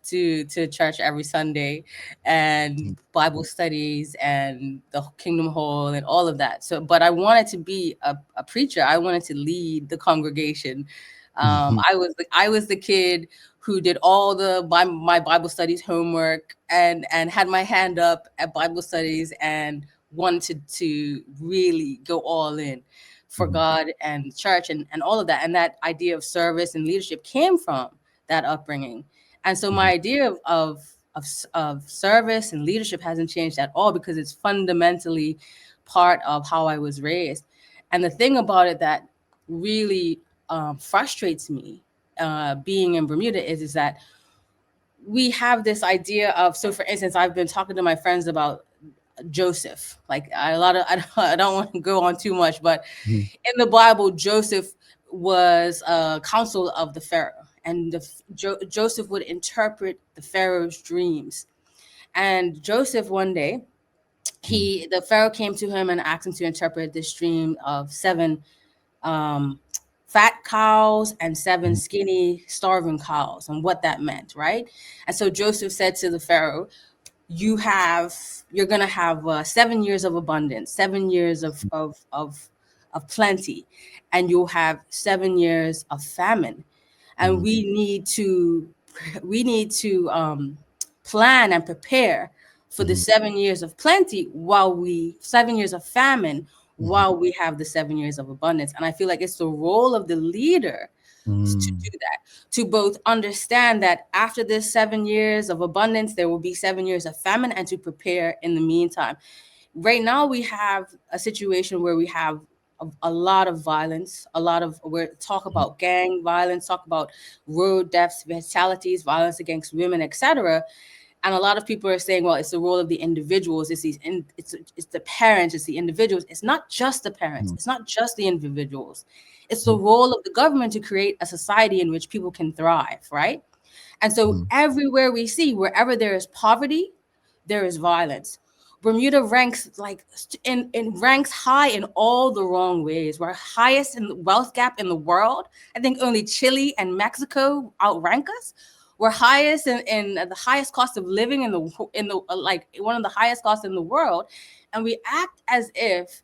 to church every Sunday and Bible studies and the Kingdom Hall and all of that. So, but I wanted to be a preacher. I wanted to lead the congregation. I was the kid who did all my Bible studies homework and had my hand up at Bible studies and wanted to really go all in for God and church and all of that. And that idea of service and leadership came from that upbringing. And so my idea of service and leadership hasn't changed at all, because it's fundamentally part of how I was raised. And the thing about it that really frustrates me being in Bermuda is that we have this idea of, so for instance, I've been talking to my friends about Joseph. Like I don't want to go on too much, but in the Bible, Joseph was a counsel of the Pharaoh, and Joseph would interpret the Pharaoh's dreams. And Joseph, one day, the Pharaoh came to him and asked him to interpret this dream of 7 fat cows and 7 skinny, starving cows, and what that meant, right? And so Joseph said to the Pharaoh, you're gonna have 7 years of abundance, 7 years of plenty, and you'll have 7 years of famine. And we need to plan and prepare for the 7 years of plenty 7 years of famine while we have the 7 years of abundance. And I feel like it's the role of the leader to do that, to both understand that after this 7 years of abundance, there will be 7 years of famine, and to prepare in the meantime. Right now, we have a situation where we have a lot of violence, talk about gang violence, talk about road deaths, fatalities, violence against women, etc. And a lot of people are saying, well, it's the role of the individuals. It's the parents. It's the individuals. It's not just the parents. It's not just the individuals. It's the role of the government to create a society in which people can thrive, right? And so everywhere we see, wherever there is poverty, there is violence. Bermuda ranks ranks high in all the wrong ways. We're highest in the wealth gap in the world. I think only Chile and Mexico outrank us. We're highest in the highest cost of living in the one of the highest costs in the world, and we act as if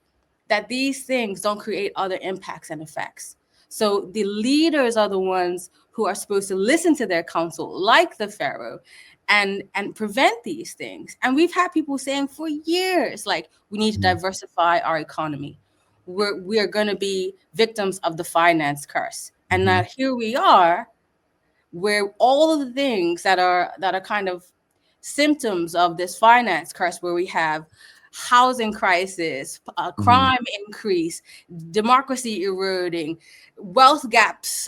that these things don't create other impacts and effects. So the leaders are the ones who are supposed to listen to their counsel, like the Pharaoh, and prevent these things. And we've had people saying for years, like, we need to diversify our economy. We are going to be victims of the finance curse, and now here we are, where all of the things that are kind of symptoms of this finance curse, where we have housing crisis, crime increase, democracy eroding, wealth gaps,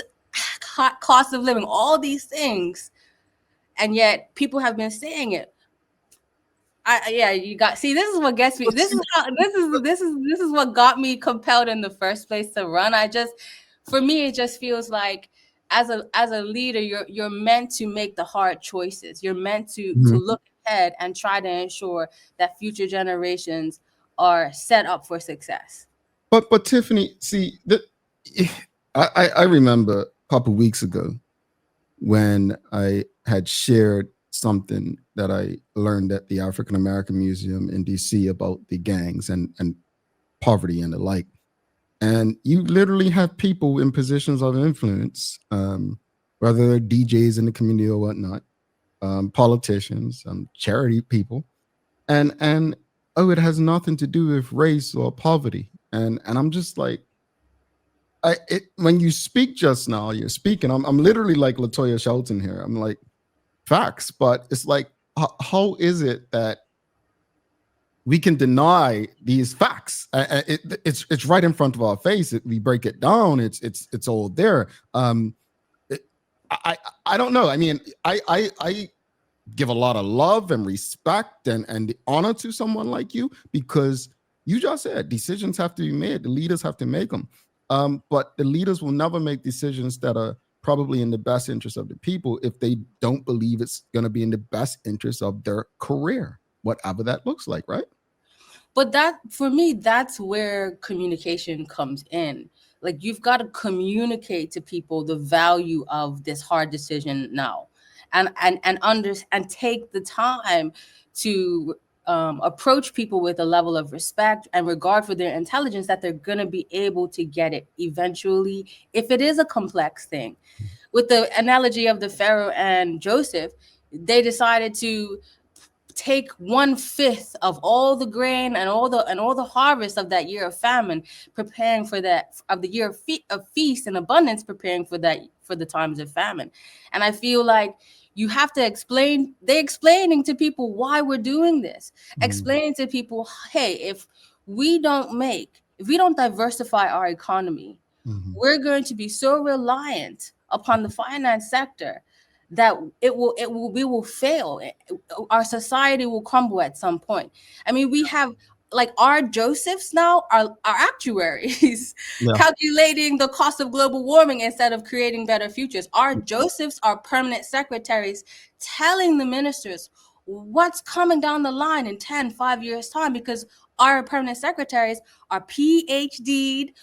cost of living, all these things, and yet people have been saying it. This is what gets me. This is what got me compelled in the first place to run. For me, it just feels like, as a leader, you're meant to make the hard choices. You're meant to look ahead and try to ensure that future generations are set up for success. But Tiffany, see, I remember a couple weeks ago when I had shared something that I learned at the African American Museum in DC about the gangs and poverty and the like. And you literally have people in positions of influence, whether they're DJs in the community or whatnot, politicians, charity people, and it has nothing to do with race or poverty. And I'm just like, when you speak just now, you're speaking. I'm literally like LaToya Shelton here. I'm like, facts, but it's like, how is it that we can deny these facts? It's right in front of our face. We break it down. It's all there. I don't know. I mean, I give a lot of love and respect and honor to someone like you, because you just said decisions have to be made. The leaders have to make them. But the leaders will never make decisions that are probably in the best interest of the people if they don't believe it's going to be in the best interest of their career, whatever that looks like, right? But that, for me, that's where communication comes in. Like, you've got to communicate to people the value of this hard decision now, and take the time to approach people with a level of respect and regard for their intelligence, that they're going to be able to get it eventually, if it is a complex thing. With the analogy of the Pharaoh and Joseph, they decided to take 1/5 of all the grain and all the harvest of that year of famine, preparing for that, of the year of feast and abundance, preparing for the times of famine. And I feel like you have to explaining to people why we're doing this, explaining to people, hey, if we don't diversify our economy, we're going to be so reliant upon the finance sector that we will fail. Our society will crumble at some point. I mean, we have, like, our Josephs now are actuaries calculating the cost of global warming instead of creating better futures. Our Josephs are permanent secretaries telling the ministers what's coming down the line in 5 years time, because our permanent secretaries are PhD'd,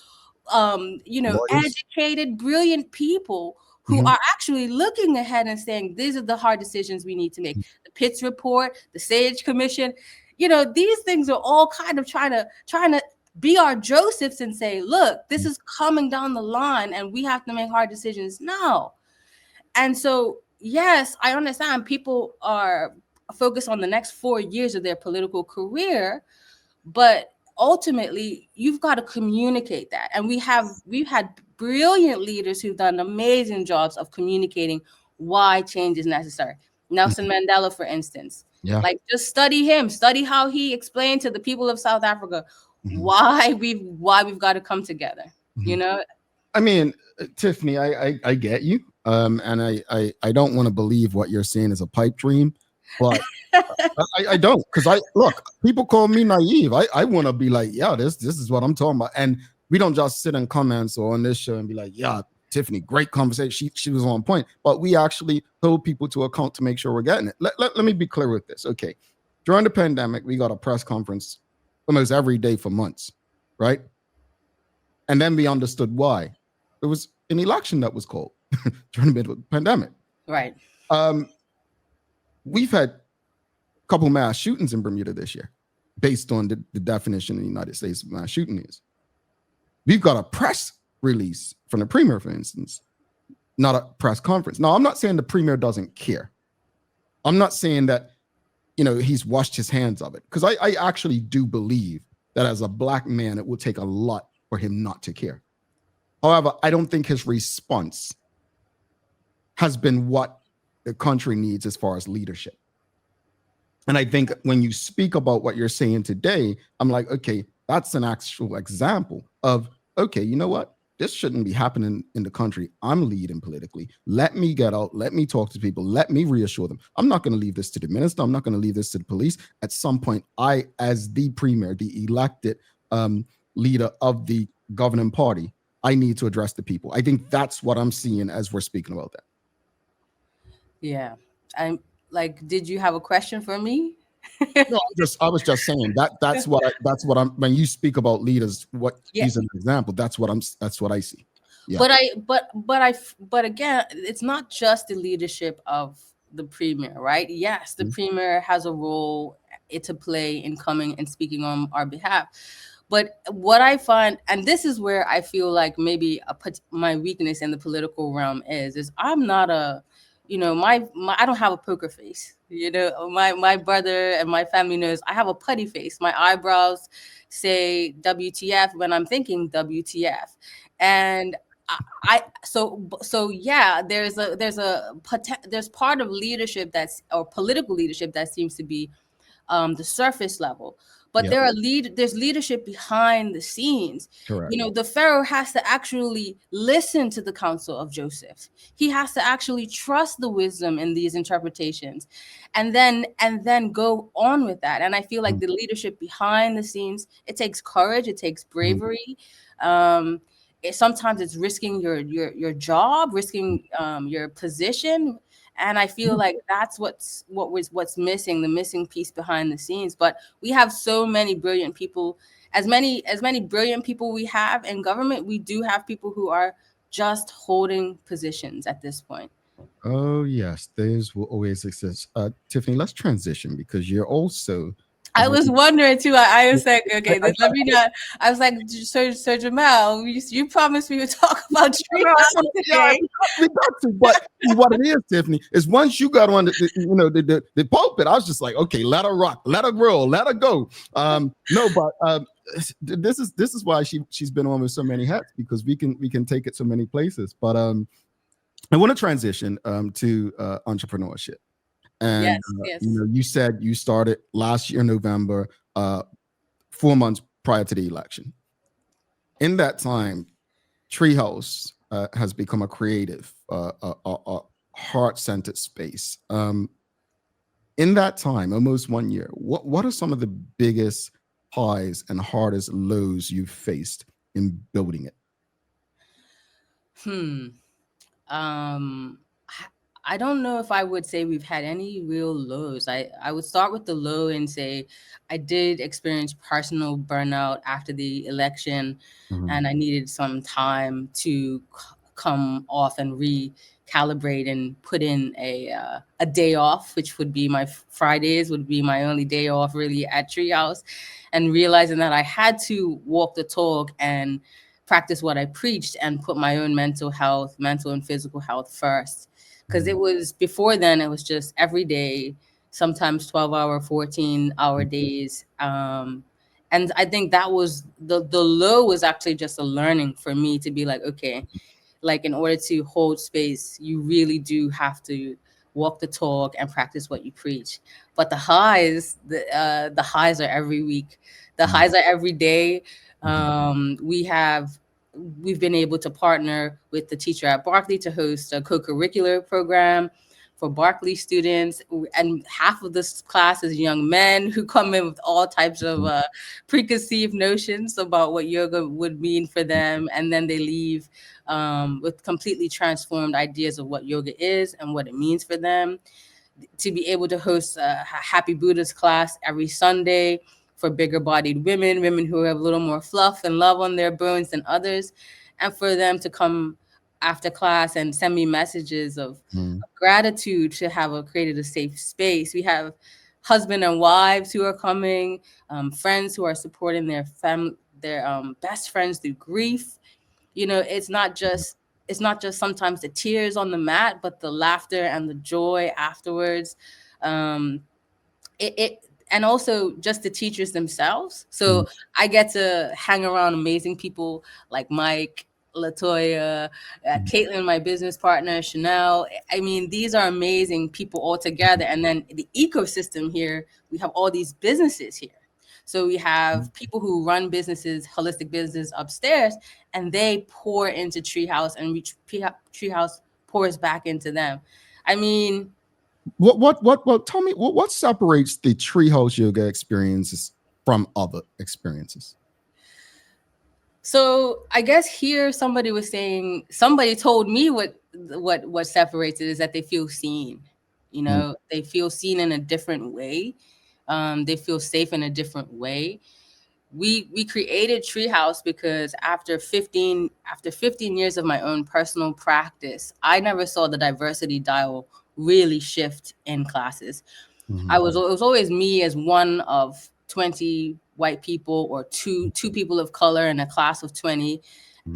educated, brilliant people who are actually looking ahead and saying, these are the hard decisions we need to make. The Pitts report, the Sage Commission, these things are all kind of trying to be our Josephs and say, look, this is coming down the line and we have to make hard decisions now. And so, yes, I understand people are focused on the next 4 years of their political career, but ultimately you've got to communicate that. And we've had brilliant leaders who've done amazing jobs of communicating why change is necessary. Nelson Mandela, for instance, like, just study him, study how he explained to the people of South Africa why we've got to come together. I mean, Tiffany, I get you. And I don't want to believe what you're saying is a pipe dream, but I don't, because people call me naive. I want to be like, yeah, this is what I'm talking about. And we don't just sit in comments or on this show and be like, yeah, Tiffany, great conversation. She was on point. But we actually hold people to account to make sure we're getting it. Let me be clear with this. Okay. During the pandemic, we got a press conference almost every day for months, right? And then we understood why. It was an election that was called during the pandemic. Right. We've had a couple mass shootings in Bermuda this year, based on the definition in the United States of mass shooting is. We've got a press release from the premier, for instance, not a press conference. Now, I'm not saying the premier doesn't care. I'm not saying that, he's washed his hands of it, because I actually do believe that as a Black man, it will take a lot for him not to care. However, I don't think his response has been what the country needs as far as leadership. And I think when you speak about what you're saying today, I'm like, okay, that's an actual example of, okay, you know what? This shouldn't be happening in the country. I'm leading politically. Let me get out. Let me talk to people. Let me reassure them. I'm not going to leave this to the minister. I'm not going to leave this to the police. At some point, I, as the premier, the elected leader of the governing party, I need to address the people. I think that's what I'm seeing as we're speaking about that. Yeah. I'm like, did you have a question for me? No, I was just saying that's what I'm when you speak about leaders, he's an example. That's what I see. Yeah. But again, it's not just the leadership of the premier, right? Yes, the premier has a role to play in coming and speaking on our behalf. But what I find, and this is where I feel like maybe my weakness in the political realm is I'm not a, I don't have a poker face. My brother and my family knows I have a putty face. My eyebrows say WTF when I'm thinking WTF. And so yeah, there's part of leadership or political leadership that seems to be the surface level. But there's leadership behind the scenes. Correct. The Pharaoh has to actually listen to the counsel of Joseph. He has to actually trust the wisdom in these interpretations, and then go on with that. And I feel like the leadership behind the scenes, it takes courage, it takes bravery. Sometimes it's risking your job, risking your position. And I feel like that's what's missing, the missing piece behind the scenes. But we have so many brilliant people. As many brilliant people we have in government, we do have people who are just holding positions at this point. Oh yes, those will always exist. Tiffany, let's transition, because you're also I was wondering too. I was like, okay, let me not. I was like, Sir Jamal, you promised we would talk about Treehouse today. We got to, but what it is, Tiffany, is once you got on the pulpit, I was just like, okay, let her rock, let her roll, let her go. No, but this is why she's been on with so many hats, because we can take it so many places. But I want to transition to entrepreneurship. And yes. You said you started last year November, 4 months prior to the election. In that time, Treehouse has become a creative, heart-centered space. In that time, almost 1 year, what are some of the biggest highs and hardest lows you've faced in building it? I don't know if I would say we've had any real lows. I would start with the low and say I did experience personal burnout after the election, and I needed some time to come off and recalibrate and put in a day off, which would be my Fridays, would be my only day off really at Treehouse, and realizing that I had to walk the talk and practice what I preached and put my own mental and physical health first. Because it was before then, it was just every day, sometimes 12-hour, 14-hour days. And I think that was the low was actually just a learning for me to be like, okay, like in order to hold space, you really do have to walk the talk and practice what you preach. But the highs are every week. The highs are every day. We've been able to partner with the teacher at Barclay to host a co-curricular program for Barclay students. And half of this class is young men who come in with all types of preconceived notions about what yoga would mean for them. And then they leave with completely transformed ideas of what yoga is and what it means for them. To be able to host a Happy Buddhist class every Sunday for bigger bodied women who have a little more fluff and love on their bones than others, and for them to come after class and send me messages of gratitude to have created a safe space. We have husband and wives who are coming, friends who are supporting their family, their best friends through grief. It's not just sometimes the tears on the mat, but the laughter and the joy afterwards. And also just the teachers themselves. So I get to hang around amazing people like Mike, Latoya, Caitlin, my business partner, Chanel. I mean, these are amazing people all together. And then the ecosystem here, we have all these businesses here. So we have people who run businesses, holistic business upstairs, and they pour into Treehouse, and Treehouse pours back into them. I mean, tell me what separates the Treehouse yoga experiences from other experiences? So I guess here somebody told me what separates it is that they feel seen. They feel seen in a different way. They feel safe in a different way. We created Treehouse because after 15 years of my own personal practice, I never saw the diversity dial really shift in classes. It was always me as one of 20 white people or two people of color in a class of 20.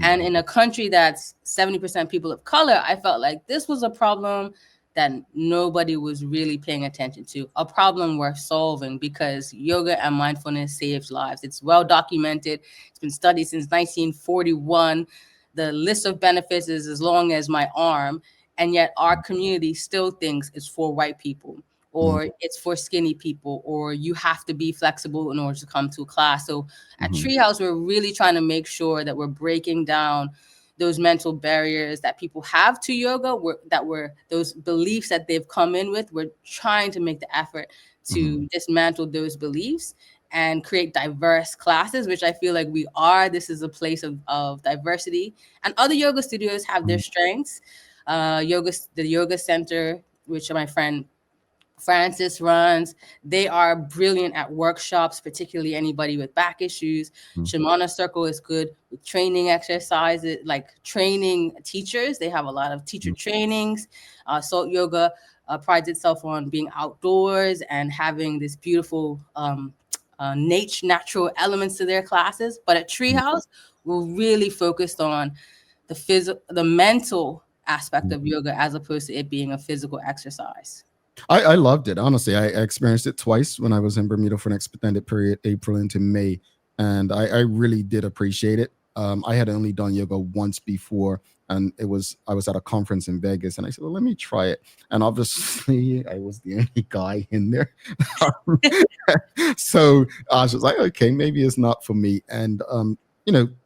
And in a country that's 70% people of color, I felt like this was a problem that nobody was really paying attention to, a problem worth solving, because yoga and mindfulness saves lives. It's well documented. It's been studied since 1941. The list of benefits is as long as my arm, and yet our community still thinks it's for white people, or it's for skinny people, or you have to be flexible in order to come to a class. So at Treehouse, we're really trying to make sure that we're breaking down those mental barriers that people have to yoga, those beliefs that they've come in with. We're trying to make the effort to dismantle those beliefs and create diverse classes, which I feel like we are. This is a place of diversity. And other yoga studios have their strengths. The Yoga Center, which my friend Francis runs, they are brilliant at workshops, particularly anybody with back issues. Shamana Circle is good with training exercises, like training teachers. They have a lot of teacher trainings. Salt Yoga prides itself on being outdoors and having this beautiful natural elements to their classes. But at Treehouse, we're really focused on the mental aspect of yoga as opposed to it being a physical exercise. I loved it. Honestly, I experienced it twice when I was in Bermuda for an extended period, April into May. And I really did appreciate it. I had only done yoga once before, and I was at a conference in Vegas, and I said, well, let me try it. And obviously I was the only guy in there. So I was just like, okay, maybe it's not for me. And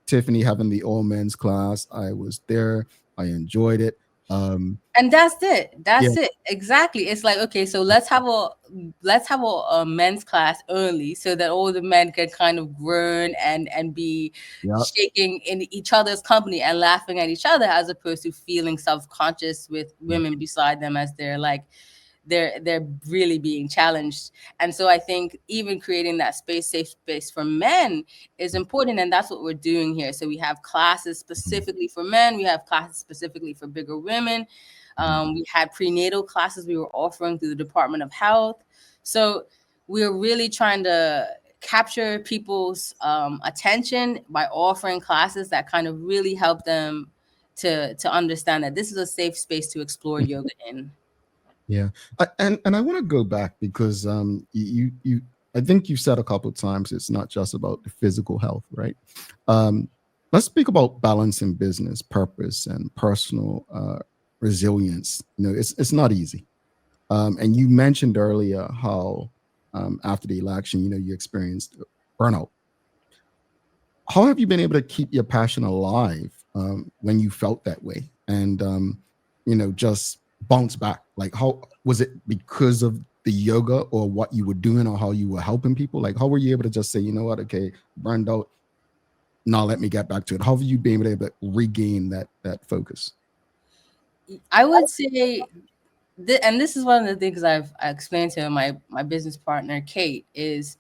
Tiffany having the all men's class, I was there. I enjoyed it. And that's it. That's it. Exactly. It's like, okay, so let's have a men's class early so that all the men can kind of groan and be shaking in each other's company and laughing at each other, as opposed to feeling self-conscious with women beside them as they're like they're really being challenged. And so I think even creating that safe space for men is important, and that's what we're doing here. So we have classes specifically for men, we have classes specifically for bigger women. We had prenatal classes we were offering through the Department of Health. So we're really trying to capture people's attention by offering classes that kind of really help them to understand that this is a safe space to explore yoga in. Yeah. And I want to go back because you I think you said a couple of times it's not just about the physical health, right? Let's speak about balancing business, purpose, and personal resilience. It's not easy. And you mentioned earlier how after the election, you experienced burnout. How have you been able to keep your passion alive when you felt that way? And just bounce back? Like, how was it because of the yoga or what you were doing or how you were helping people? Like, how were you able to just say, you know what, okay, burned out, now let me get back to it? How have you been able to regain that focus? I would say, and this is one of the things I explained to my business partner, Kate, is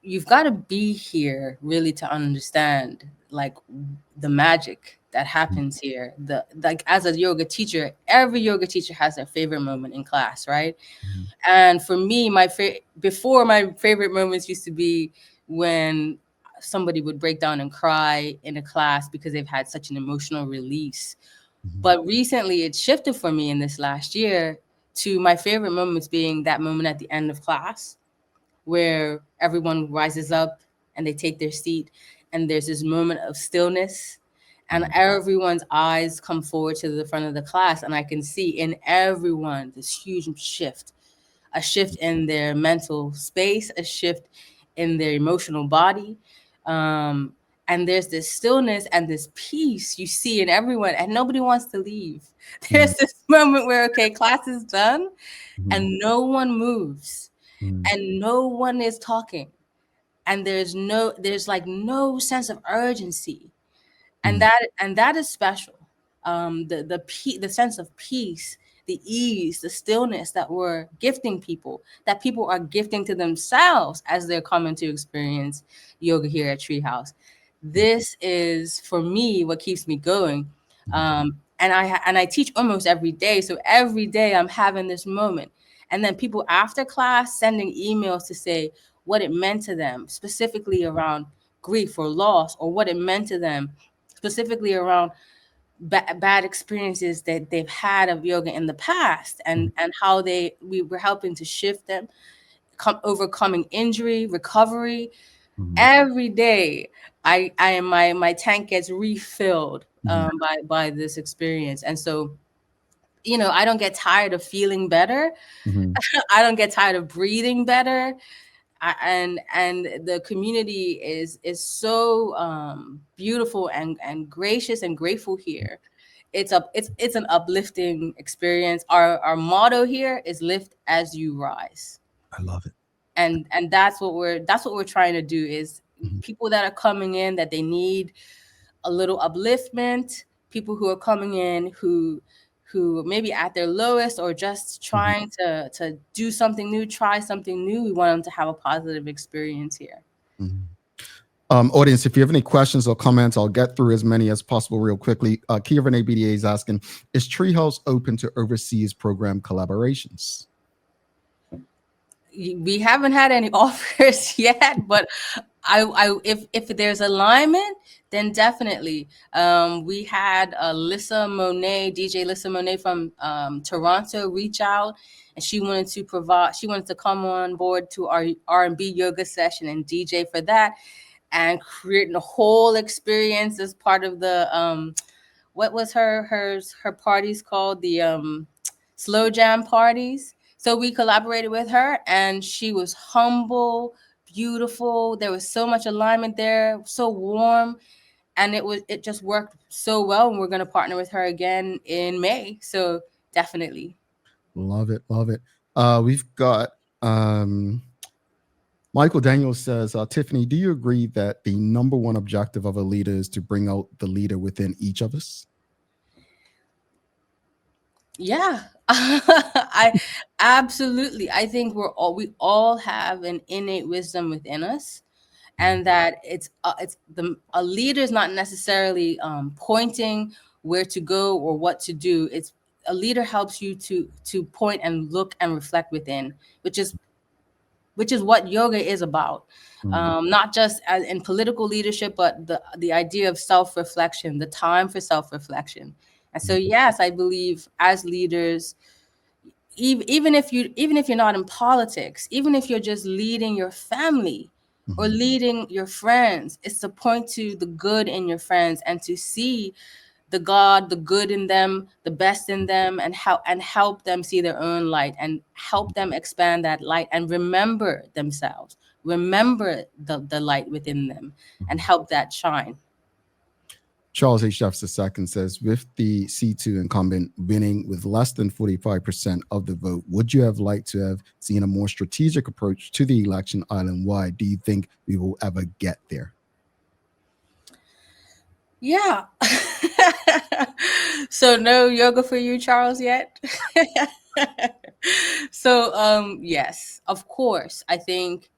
you've got to be here really to understand like the magic that happens here. Like as a yoga teacher, every yoga teacher has their favorite moment in class, right? And for me, my favorite moments used to be when somebody would break down and cry in a class because they've had such an emotional release. But recently it shifted for me in this last year to my favorite moments being that moment at the end of class where everyone rises up and they take their seat and there's this moment of stillness and everyone's eyes come forward to the front of the class, and I can see in everyone this huge shift, a shift in their mental space, a shift in their emotional body. And there's this stillness and this peace you see in everyone, and nobody wants to leave. There's this moment where, okay, class is done and no one moves and no one is talking. And there's like no sense of urgency. And that is special. The sense of peace, the ease, the stillness that we're gifting people, that people are gifting to themselves as they're coming to experience yoga here at Treehouse. This is, for me, what keeps me going. And I teach almost every day. So every day I'm having this moment. And then people after class sending emails to say what it meant to them, specifically around grief or loss, or what it meant to them specifically around bad experiences that they've had of yoga in the past, and how we were helping to shift them, overcoming injury, recovery. Every day my tank gets refilled by this experience. And so, I don't get tired of feeling better. I don't get tired of breathing better. And the community is so beautiful and gracious and grateful here. It's an uplifting experience. Our motto here is lift as you rise. I love it. And that's what we're trying to do, is people that are coming in that they need a little upliftment, people who are coming in who maybe at their lowest or just trying to do something new, try something new. We want them to have a positive experience here. Audience, if you have any questions or comments, I'll get through as many as possible real quickly. Kieran ABDA is asking, is Treehouse open to overseas program collaborations? We haven't had any offers yet, but if there's alignment, then definitely. We had Lissa Monet, DJ Lissa Monet from Toronto, reach out, and she wanted to come on board to our R&B yoga session and DJ for that, and creating a whole experience as part of the what was her parties called, the slow jam parties. So we collaborated with her, and she was humble, beautiful. There was so much alignment there, so warm, and it just worked so well. And we're going to partner with her again in May. So definitely. Love it. Love it. We've got Michael Daniels says, Tiffany, do you agree that the number one objective of a leader is to bring out the leader within each of us? Yeah, I absolutely. I think we all have an innate wisdom within us, and that a leader is not necessarily pointing where to go or what to do. It's a leader helps you to point and look and reflect within, which is what yoga is about. Not just in political leadership, but the idea of self-reflection, the time for self-reflection. And so, yes, I believe as leaders, even if you're not in politics, even if you're just leading your family or leading your friends, it's to point to the good in your friends and to see the good in them, the best in them, and help them see their own light and help them expand that light and remember themselves, remember the light within them, and help that shine. Charles H. Jeffs II says, with the C2 incumbent winning with less than 45% of the vote, would you have liked to have seen a more strategic approach to the election island-wide? Do you think we will ever get there? Yeah. So no yoga for you, Charles, yet? So yes, of course. I think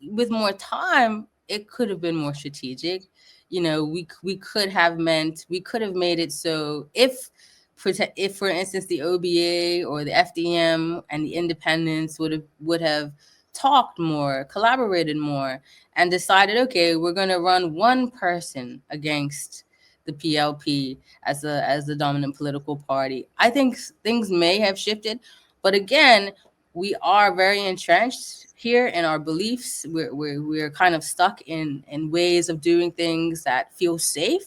with more time, it could have been more strategic. We could have made it so if for instance the OBA or the FDM and the independents would have talked more, collaborated more, and decided, okay, we're going to run one person against the PLP as the dominant political party. I think things may have shifted, but again, we are very entrenched here in our beliefs. We're kind of stuck in ways of doing things that feel safe,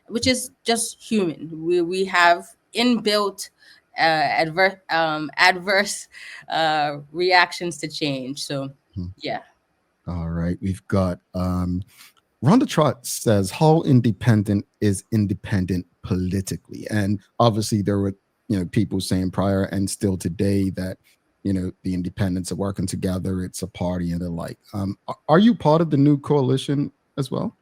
which is just human. We have inbuilt adverse reactions to change. So yeah. All right, we've got Rhonda Trott says, how independent is independent politically? And obviously there were people saying prior and still today that the independents are working together, it's a party and the like. Are you part of the new coalition as well?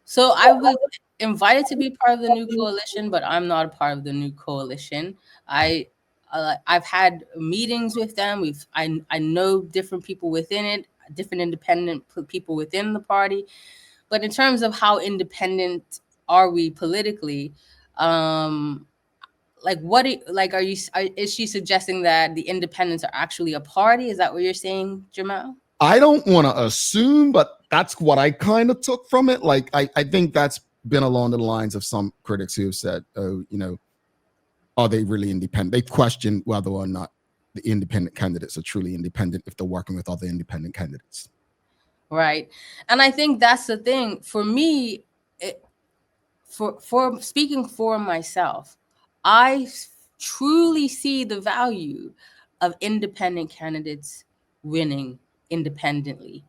So I was invited to be part of the new coalition, but I'm not a part of the new coalition. I've had meetings with them. I know different people within it, different independent people within the party. But in terms of how independent are we politically, is she suggesting that the independents are actually a party? Is that what you're saying, Jamal? I don't want to assume, but that's what I kind of took from it. Like, I think that's been along the lines of some critics who have said, oh, are they really independent? They question whether or not the independent candidates are truly independent if they're working with other independent candidates. Right. And I think that's the thing. For me, for speaking for myself, I truly see the value of independent candidates winning independently.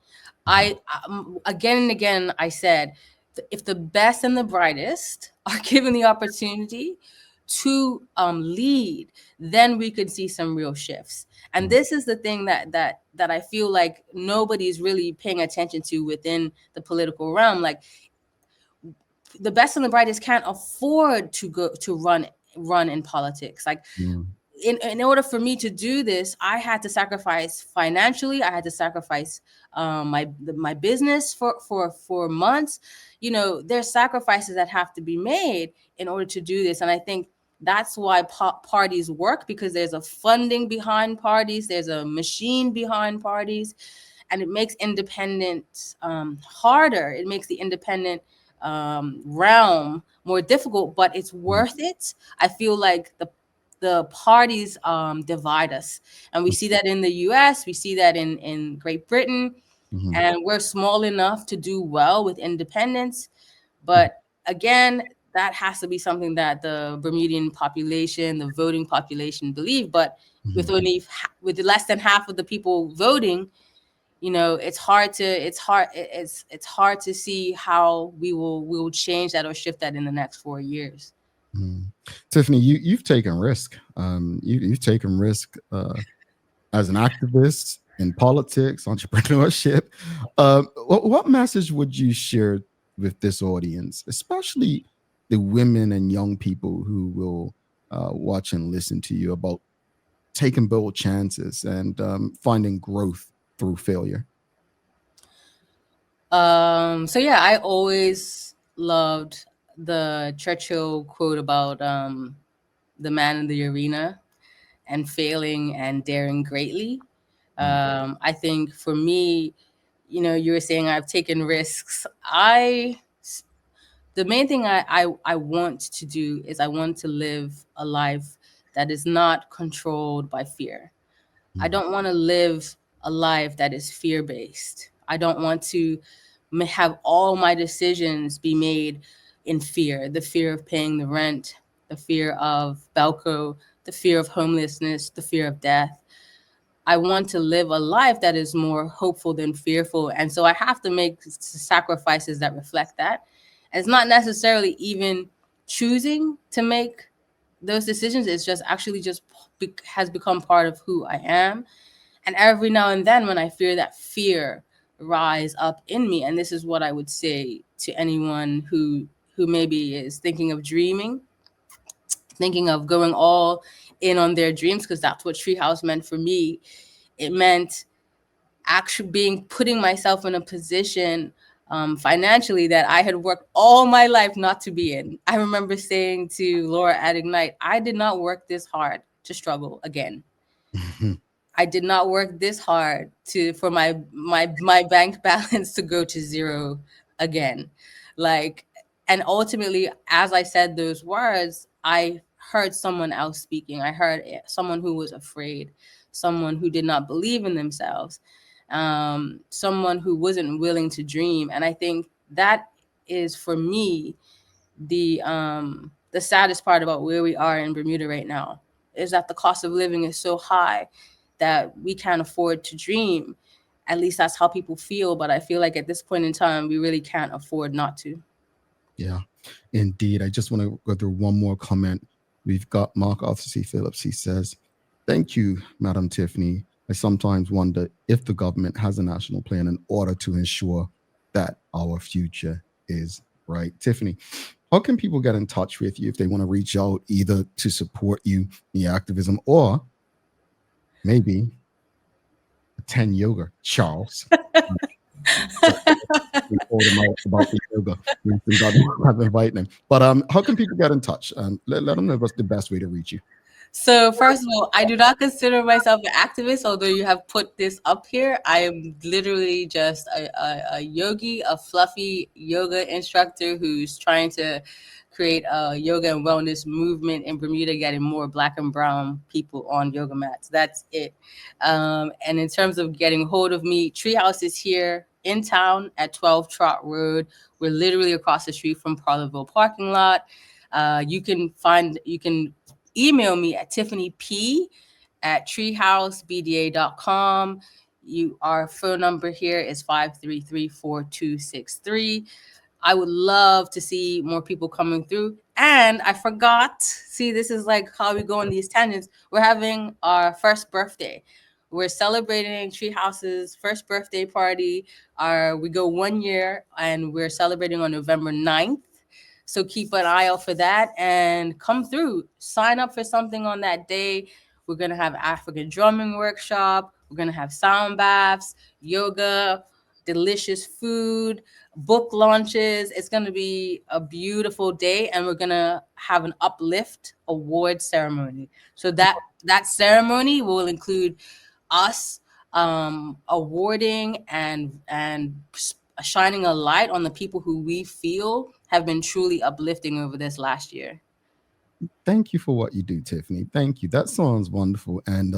Again and again, I said, if the best and the brightest are given the opportunity to lead, then we could see some real shifts. And this is the thing that I feel like nobody's really paying attention to within the political realm. Like, the best and the brightest can't afford to go to run in politics. Like, in order for me to do this, I had to sacrifice financially. I had to sacrifice my business for months. There's sacrifices that have to be made in order to do this. And I think That's why parties work, because there's a funding behind parties, there's a machine behind parties, and it makes independence harder. It makes the independent realm more difficult, but it's worth it. I feel like the parties divide us, and we see that in the US, we see that in Great Britain, and we're small enough to do well with independence. But again, that has to be something that the Bermudian population, the voting population, believe. But with with less than half of the people voting, it's hard to see how we will change that or shift that in the next 4 years. Tiffany, you've taken risk. You've taken risk as an activist in politics, entrepreneurship. What message would you share with this audience, especially the women and young people who will watch and listen to you, about taking bold chances and finding growth through failure? So yeah, I always loved the Churchill quote about the man in the arena and failing and daring greatly. I think for me, you were saying I've taken risks. The main thing I want to do is I want to live a life that is not controlled by fear. I don't want to live a life that is fear-based. I don't want to have all my decisions be made in fear, the fear of paying the rent, the fear of Belco, the fear of homelessness, the fear of death. I want to live a life that is more hopeful than fearful. And so I have to make sacrifices that reflect that. And it's not necessarily even choosing to make those decisions. It's just actually has become part of who I am. And every now and then when I feel that fear rise up in me, and this is what I would say to anyone who maybe is thinking of dreaming, thinking of going all in on their dreams, because that's what Treehouse meant for me. It meant actually putting myself in a position financially that I had worked all my life not to be in. I remember saying to Laura at Ignite, I did not work this hard to struggle again. I did not work this hard for my bank balance to go to zero again. And ultimately, as I said those words, I heard someone else speaking. I heard someone who was afraid, someone who did not believe in themselves, someone who wasn't willing to dream. And I think that is, for me, the saddest part about where we are in Bermuda right now, is that the cost of living is so high that we can't afford to dream. At least that's how people feel. But I feel like at this point in time, we really can't afford not to. Yeah, indeed. I just want to go through one more comment. We've got Mark Arthur C. Phillips. He says, "Thank you, Madam Tiffany. I sometimes wonder if the government has a national plan in order to ensure that our future is bright." Tiffany, how can people get in touch with you if they want to reach out, either to support you in your activism or maybe attend yoga, Charles? We told him about the yoga. I've invited him. But how can people get in touch? Let them know what's the best way to reach you. So first of all, I do not consider myself an activist, although you have put this up here. I am literally just a yogi, a fluffy yoga instructor who's trying to create a yoga and wellness movement in Bermuda, getting more Black and brown people on yoga mats. That's it. And in terms of getting hold of me, Treehouse is here in town at 12 Trot Road. We're literally across the street from Parlerville parking lot. You can email me at tiffanyp@treehousebda.com. Our phone number here is 533-4263. I would love to see more people coming through. And I forgot, see, this is like how we go on these tangents. We're having our first birthday. We're celebrating Treehouse's first birthday party. We go 1 year, and we're celebrating on November 9th. So keep an eye out for that and come through. Sign up for something on that day. We're going to have African drumming workshop. We're going to have sound baths, yoga, delicious food, book launches. It's going to be a beautiful day, and we're going to have an uplift award ceremony. So that ceremony will include us awarding and shining a light on the people who we feel have been truly uplifting over this last year. Thank you for what you do, Tiffany. Thank you. That sounds wonderful. And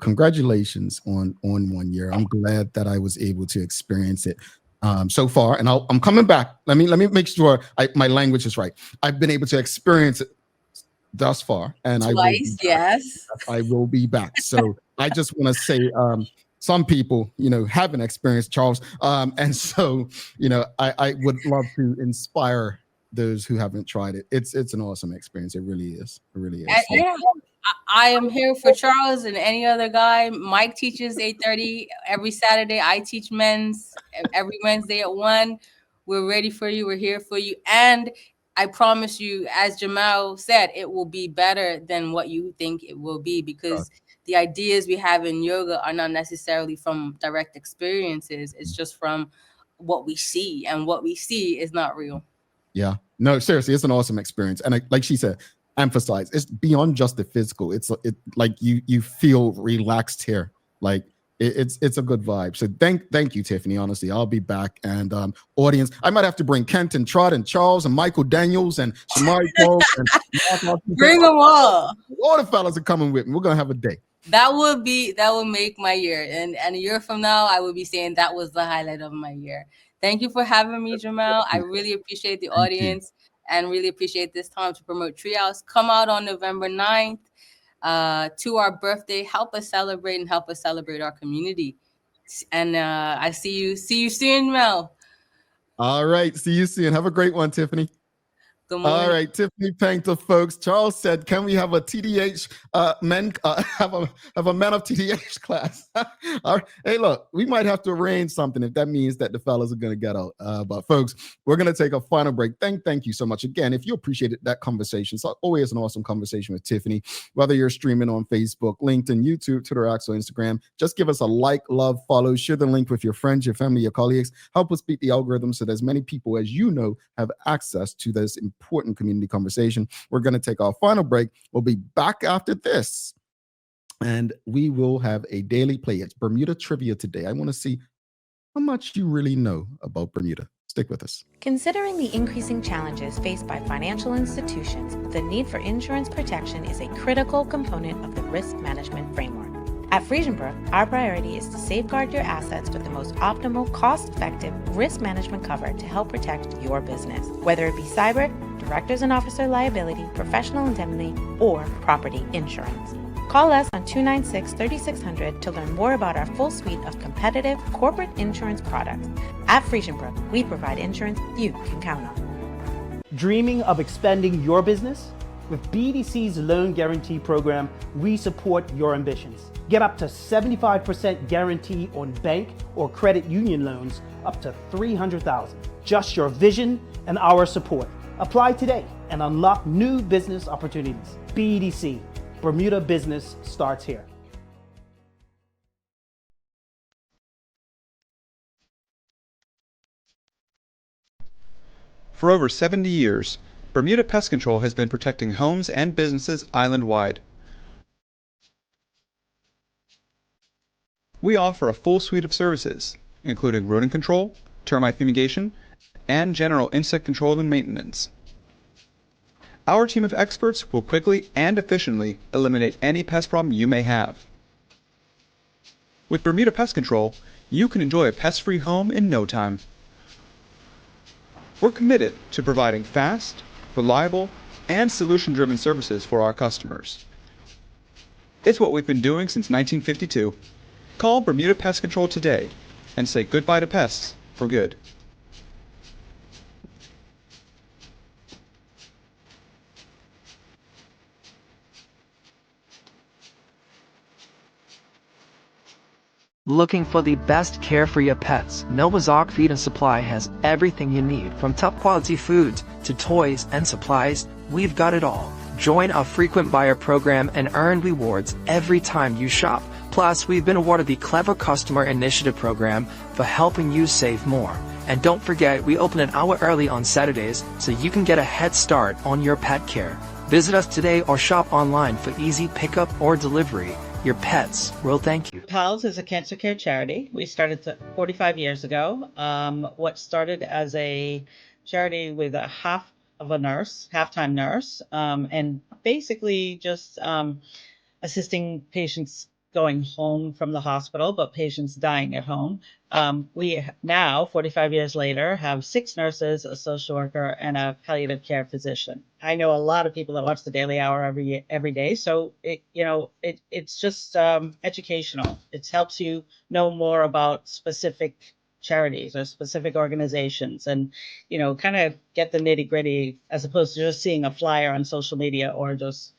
congratulations on 1 year. I'm glad that I was able to experience it so far. And I'm coming back. Let me make sure my language is right. I've been able to experience it thus far, and Twice, yes. I will be back. So I just want to say, some people, haven't experienced Charles, and so I would love to inspire those who haven't tried it. It's an awesome experience. It really is. It really is. I am here for Charles and any other guy. Mike teaches 8:30 every Saturday. I teach men's every Wednesday at 1. We're ready for you. We're here for you. And I promise you, as Jamal said, it will be better than what you think it will be, because the ideas we have in yoga are not necessarily from direct experiences. It's just from what we see, and what we see is not real. Yeah, no, seriously, it's an awesome experience. And like she said, emphasize, it's beyond just the physical. It's like you feel relaxed here. Like it's a good vibe. So thank you, Tiffany. Honestly, I'll be back. And audience, I might have to bring Kent and Trot and Charles and Michael Daniels and Shamari Cole and bring them all. All the fellas are coming with me. We're gonna have a day. That would make my year. And a year from now, I will be saying that was the highlight of my year. Thank you for having me, Jamal. I really appreciate the audience and really appreciate this time to promote Treehouse. Come out on November 9th to our birthday. Help us celebrate and help us celebrate our community. And I see you soon, Mel. All right. See you soon. Have a great one, Tiffany. All right, Tiffany Paynter, folks. Charles said, "Can we have a TDH men have a men of TDH class?" All right. Hey, look, we might have to arrange something if that means that the fellas are going to get out. But folks, we're going to take a final break. Thank you so much again. If you appreciated that conversation, it's always an awesome conversation with Tiffany. Whether you're streaming on Facebook, LinkedIn, YouTube, Twitter, X, or Instagram, just give us a like, love, follow, share the link with your friends, your family, your colleagues. Help us beat the algorithm so that as many people as you know have access to this important community conversation. We're going to take our final break. We'll be back after this, and we will have a daily play. It's Bermuda trivia today. I want to see how much you really know about Bermuda. Stick with us. Considering the increasing challenges faced by financial institutions, the need for insurance protection is a critical component of the risk management framework. At Friesenbrook, our priority is to safeguard your assets with the most optimal, cost-effective risk management cover to help protect your business, whether it be cyber, directors and officer liability, professional indemnity, or property insurance. Call us on 296-3600 to learn more about our full suite of competitive corporate insurance products. At Friesenbrook, we provide insurance you can count on. Dreaming of expanding your business? With BDC's Loan Guarantee Program, we support your ambitions. Get up to 75% guarantee on bank or credit union loans up to $300,000. Just your vision and our support. Apply today and unlock new business opportunities. BDC, Bermuda business starts here. For over 70 years, Bermuda Pest Control has been protecting homes and businesses island-wide. We offer a full suite of services, including rodent control, termite fumigation, and general insect control and maintenance. Our team of experts will quickly and efficiently eliminate any pest problem you may have. With Bermuda Pest Control, you can enjoy a pest-free home in no time. We're committed to providing fast, reliable, and solution-driven services for our customers. It's what we've been doing since 1952. Call Bermuda Pest Control today and say goodbye to pests for good. Looking for the best care for your pets? Noah's Ark Feed and Supply has everything you need, from top quality foods to toys and supplies. We've got it all. Join our frequent buyer program and earn rewards every time you shop. Plus, we've been awarded the Clever Customer Initiative Program for helping you save more. And don't forget, we open an hour early on Saturdays so you can get a head start on your pet care. Visit us today or shop online for easy pickup or delivery. Your pets will thank you. PALS is a cancer care charity. We started 45 years ago. What started as a charity with a half-time nurse, and basically just assisting patients going home from the hospital, but patients dying at home. We now, 45 years later, have 6 nurses, a social worker, and a palliative care physician. I know a lot of people that watch the Daily Hour every day, so it's just educational. It helps you know more about specific charities or specific organizations, and kind of get the nitty gritty as opposed to just seeing a flyer on social media or just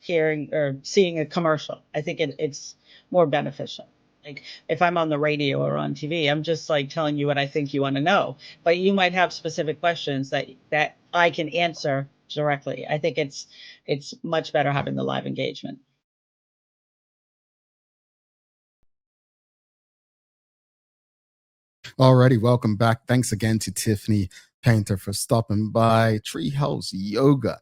hearing or seeing a commercial. I think it's more beneficial. Like if I'm on the radio or on TV, I'm just like telling you what I think you want to know. But you might have specific questions that I can answer directly. I think it's much better having the live engagement. Alrighty, welcome back. Thanks again to Tiffany Paynter for stopping by. Treehouse Yoga.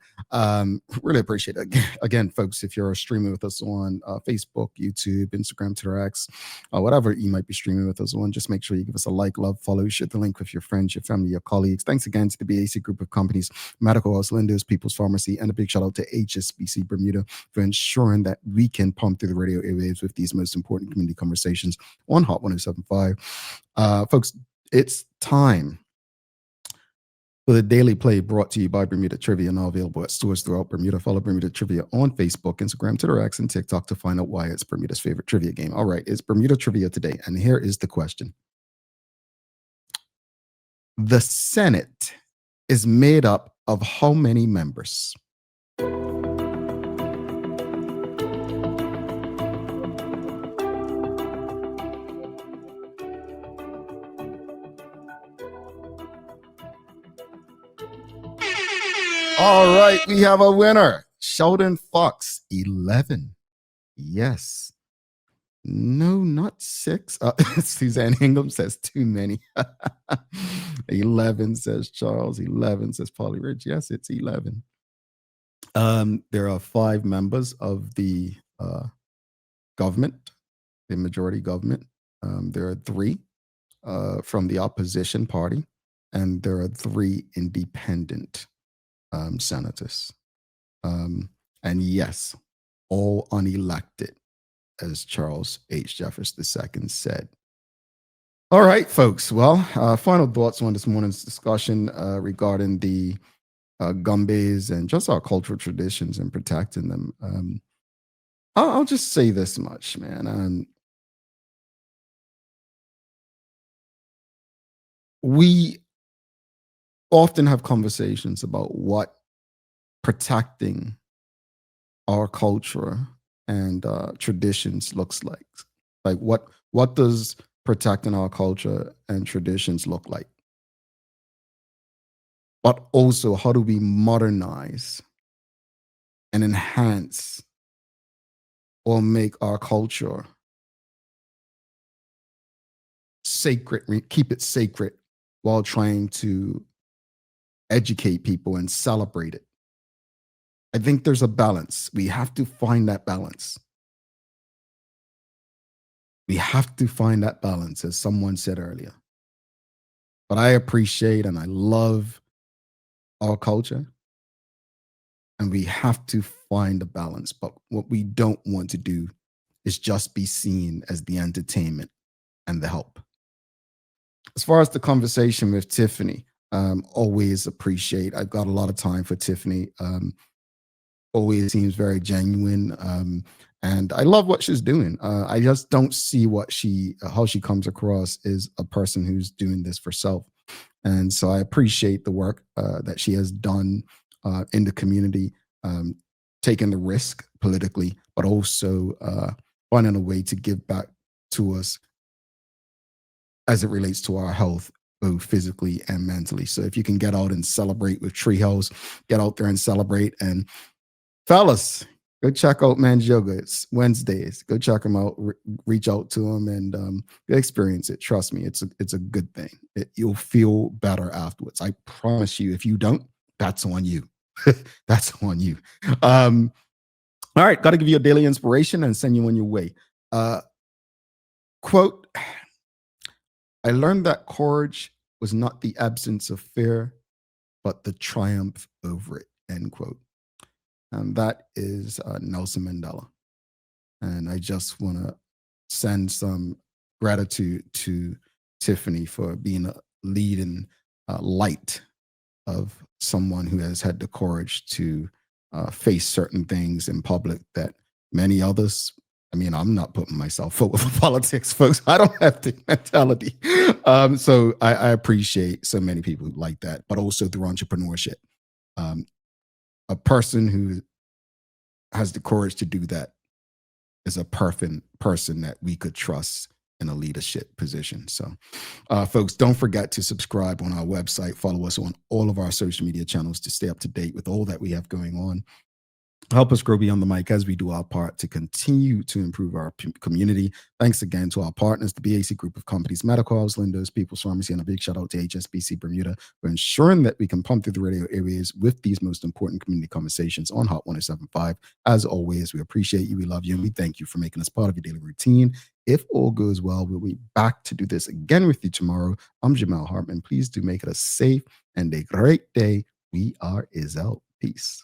Really appreciate it. Again, folks, if you're streaming with us on Facebook, YouTube, Instagram, Twitter X, whatever you might be streaming with us on, just make sure you give us a like, love, follow, share the link with your friends, your family, your colleagues. Thanks again to the BAC group of companies, Medical House Lenders, People's Pharmacy, and a big shout out to HSBC Bermuda for ensuring that we can pump through the radio airwaves with these most important community conversations on Hot 107.5. Folks, it's time for the Daily Play brought to you by Bermuda Trivia, now available at stores throughout Bermuda. Follow Bermuda Trivia on Facebook, Instagram, Twitter X, and TikTok to find out why it's Bermuda's favorite trivia game. All right, it's Bermuda Trivia today, and here is the question. The Senate is made up of how many members? All right, we have a winner. Sheldon Fox, 11. Yes. No, not 6. Suzanne Hingham says too many. 11 says Charles. 11 says Polly Ridge. Yes, it's 11. There are 5 members of the government, the majority government. There are 3 from the opposition party, and there are 3 independent senators. And yes, all unelected, as Charles H. Jeffers II said. All right, folks. Well, final thoughts on this morning's discussion regarding the Gumbays and just our cultural traditions and protecting them. I'll just say this much, man. We often have conversations about what protecting our culture and traditions looks like. Like what does protecting our culture and traditions look like? But also, how do we modernize and enhance or make our culture sacred, keep it sacred while trying to educate people and celebrate it? I think there's a balance. We have to find that balance. We have to find that balance, as someone said earlier. But I appreciate and I love our culture, and we have to find a balance. But what we don't want to do is just be seen as the entertainment and the help. As far as the conversation with Tiffany, always appreciate. I've got a lot of time for Tiffany. Always seems very genuine, and I love what she's doing. I just don't see how she comes across as a person who's doing this for self. And so I appreciate the work that she has done in the community, taking the risk politically, but also finding a way to give back to us as it relates to our health, both physically and mentally. So if you can get out and celebrate with Treehouse, get out there and celebrate. And fellas, Go check out Men's Yoga. It's Wednesdays. Go check them out. Reach out to them and experience it. Trust me, it's a good thing. You'll feel better afterwards. I promise you. If you don't, that's on you. That's on you. All right, got to give you a daily inspiration and send you on your way. Quote, I learned that courage was not the absence of fear, but the triumph over it, end quote. And that is Nelson Mandela. And I just want to send some gratitude to Tiffany for being a leading light of someone who has had the courage to face certain things in public that many others, I mean, I'm not putting myself forward for politics, folks. I don't have the mentality. So I appreciate so many people like that, but also through entrepreneurship. A person who has the courage to do that is a perfect person that we could trust in a leadership position. So, folks, don't forget to subscribe on our website. Follow us on all of our social media channels to stay up to date with all that we have going on. Help us grow beyond the mic as we do our part to continue to improve our community. Thanks again to our partners, the BAC Group of Companies, Medical House, Lindo's, People's Pharmacy, and a big shout out to HSBC Bermuda for ensuring that we can pump through the radio areas with these most important community conversations on Hot 107.5. As always, we appreciate you, we love you, and we thank you for making us part of your daily routine. If all goes well, we'll be back to do this again with you tomorrow. I'm Jamal Hartman. Please do make it a safe and a great day. We are Is Out. Peace.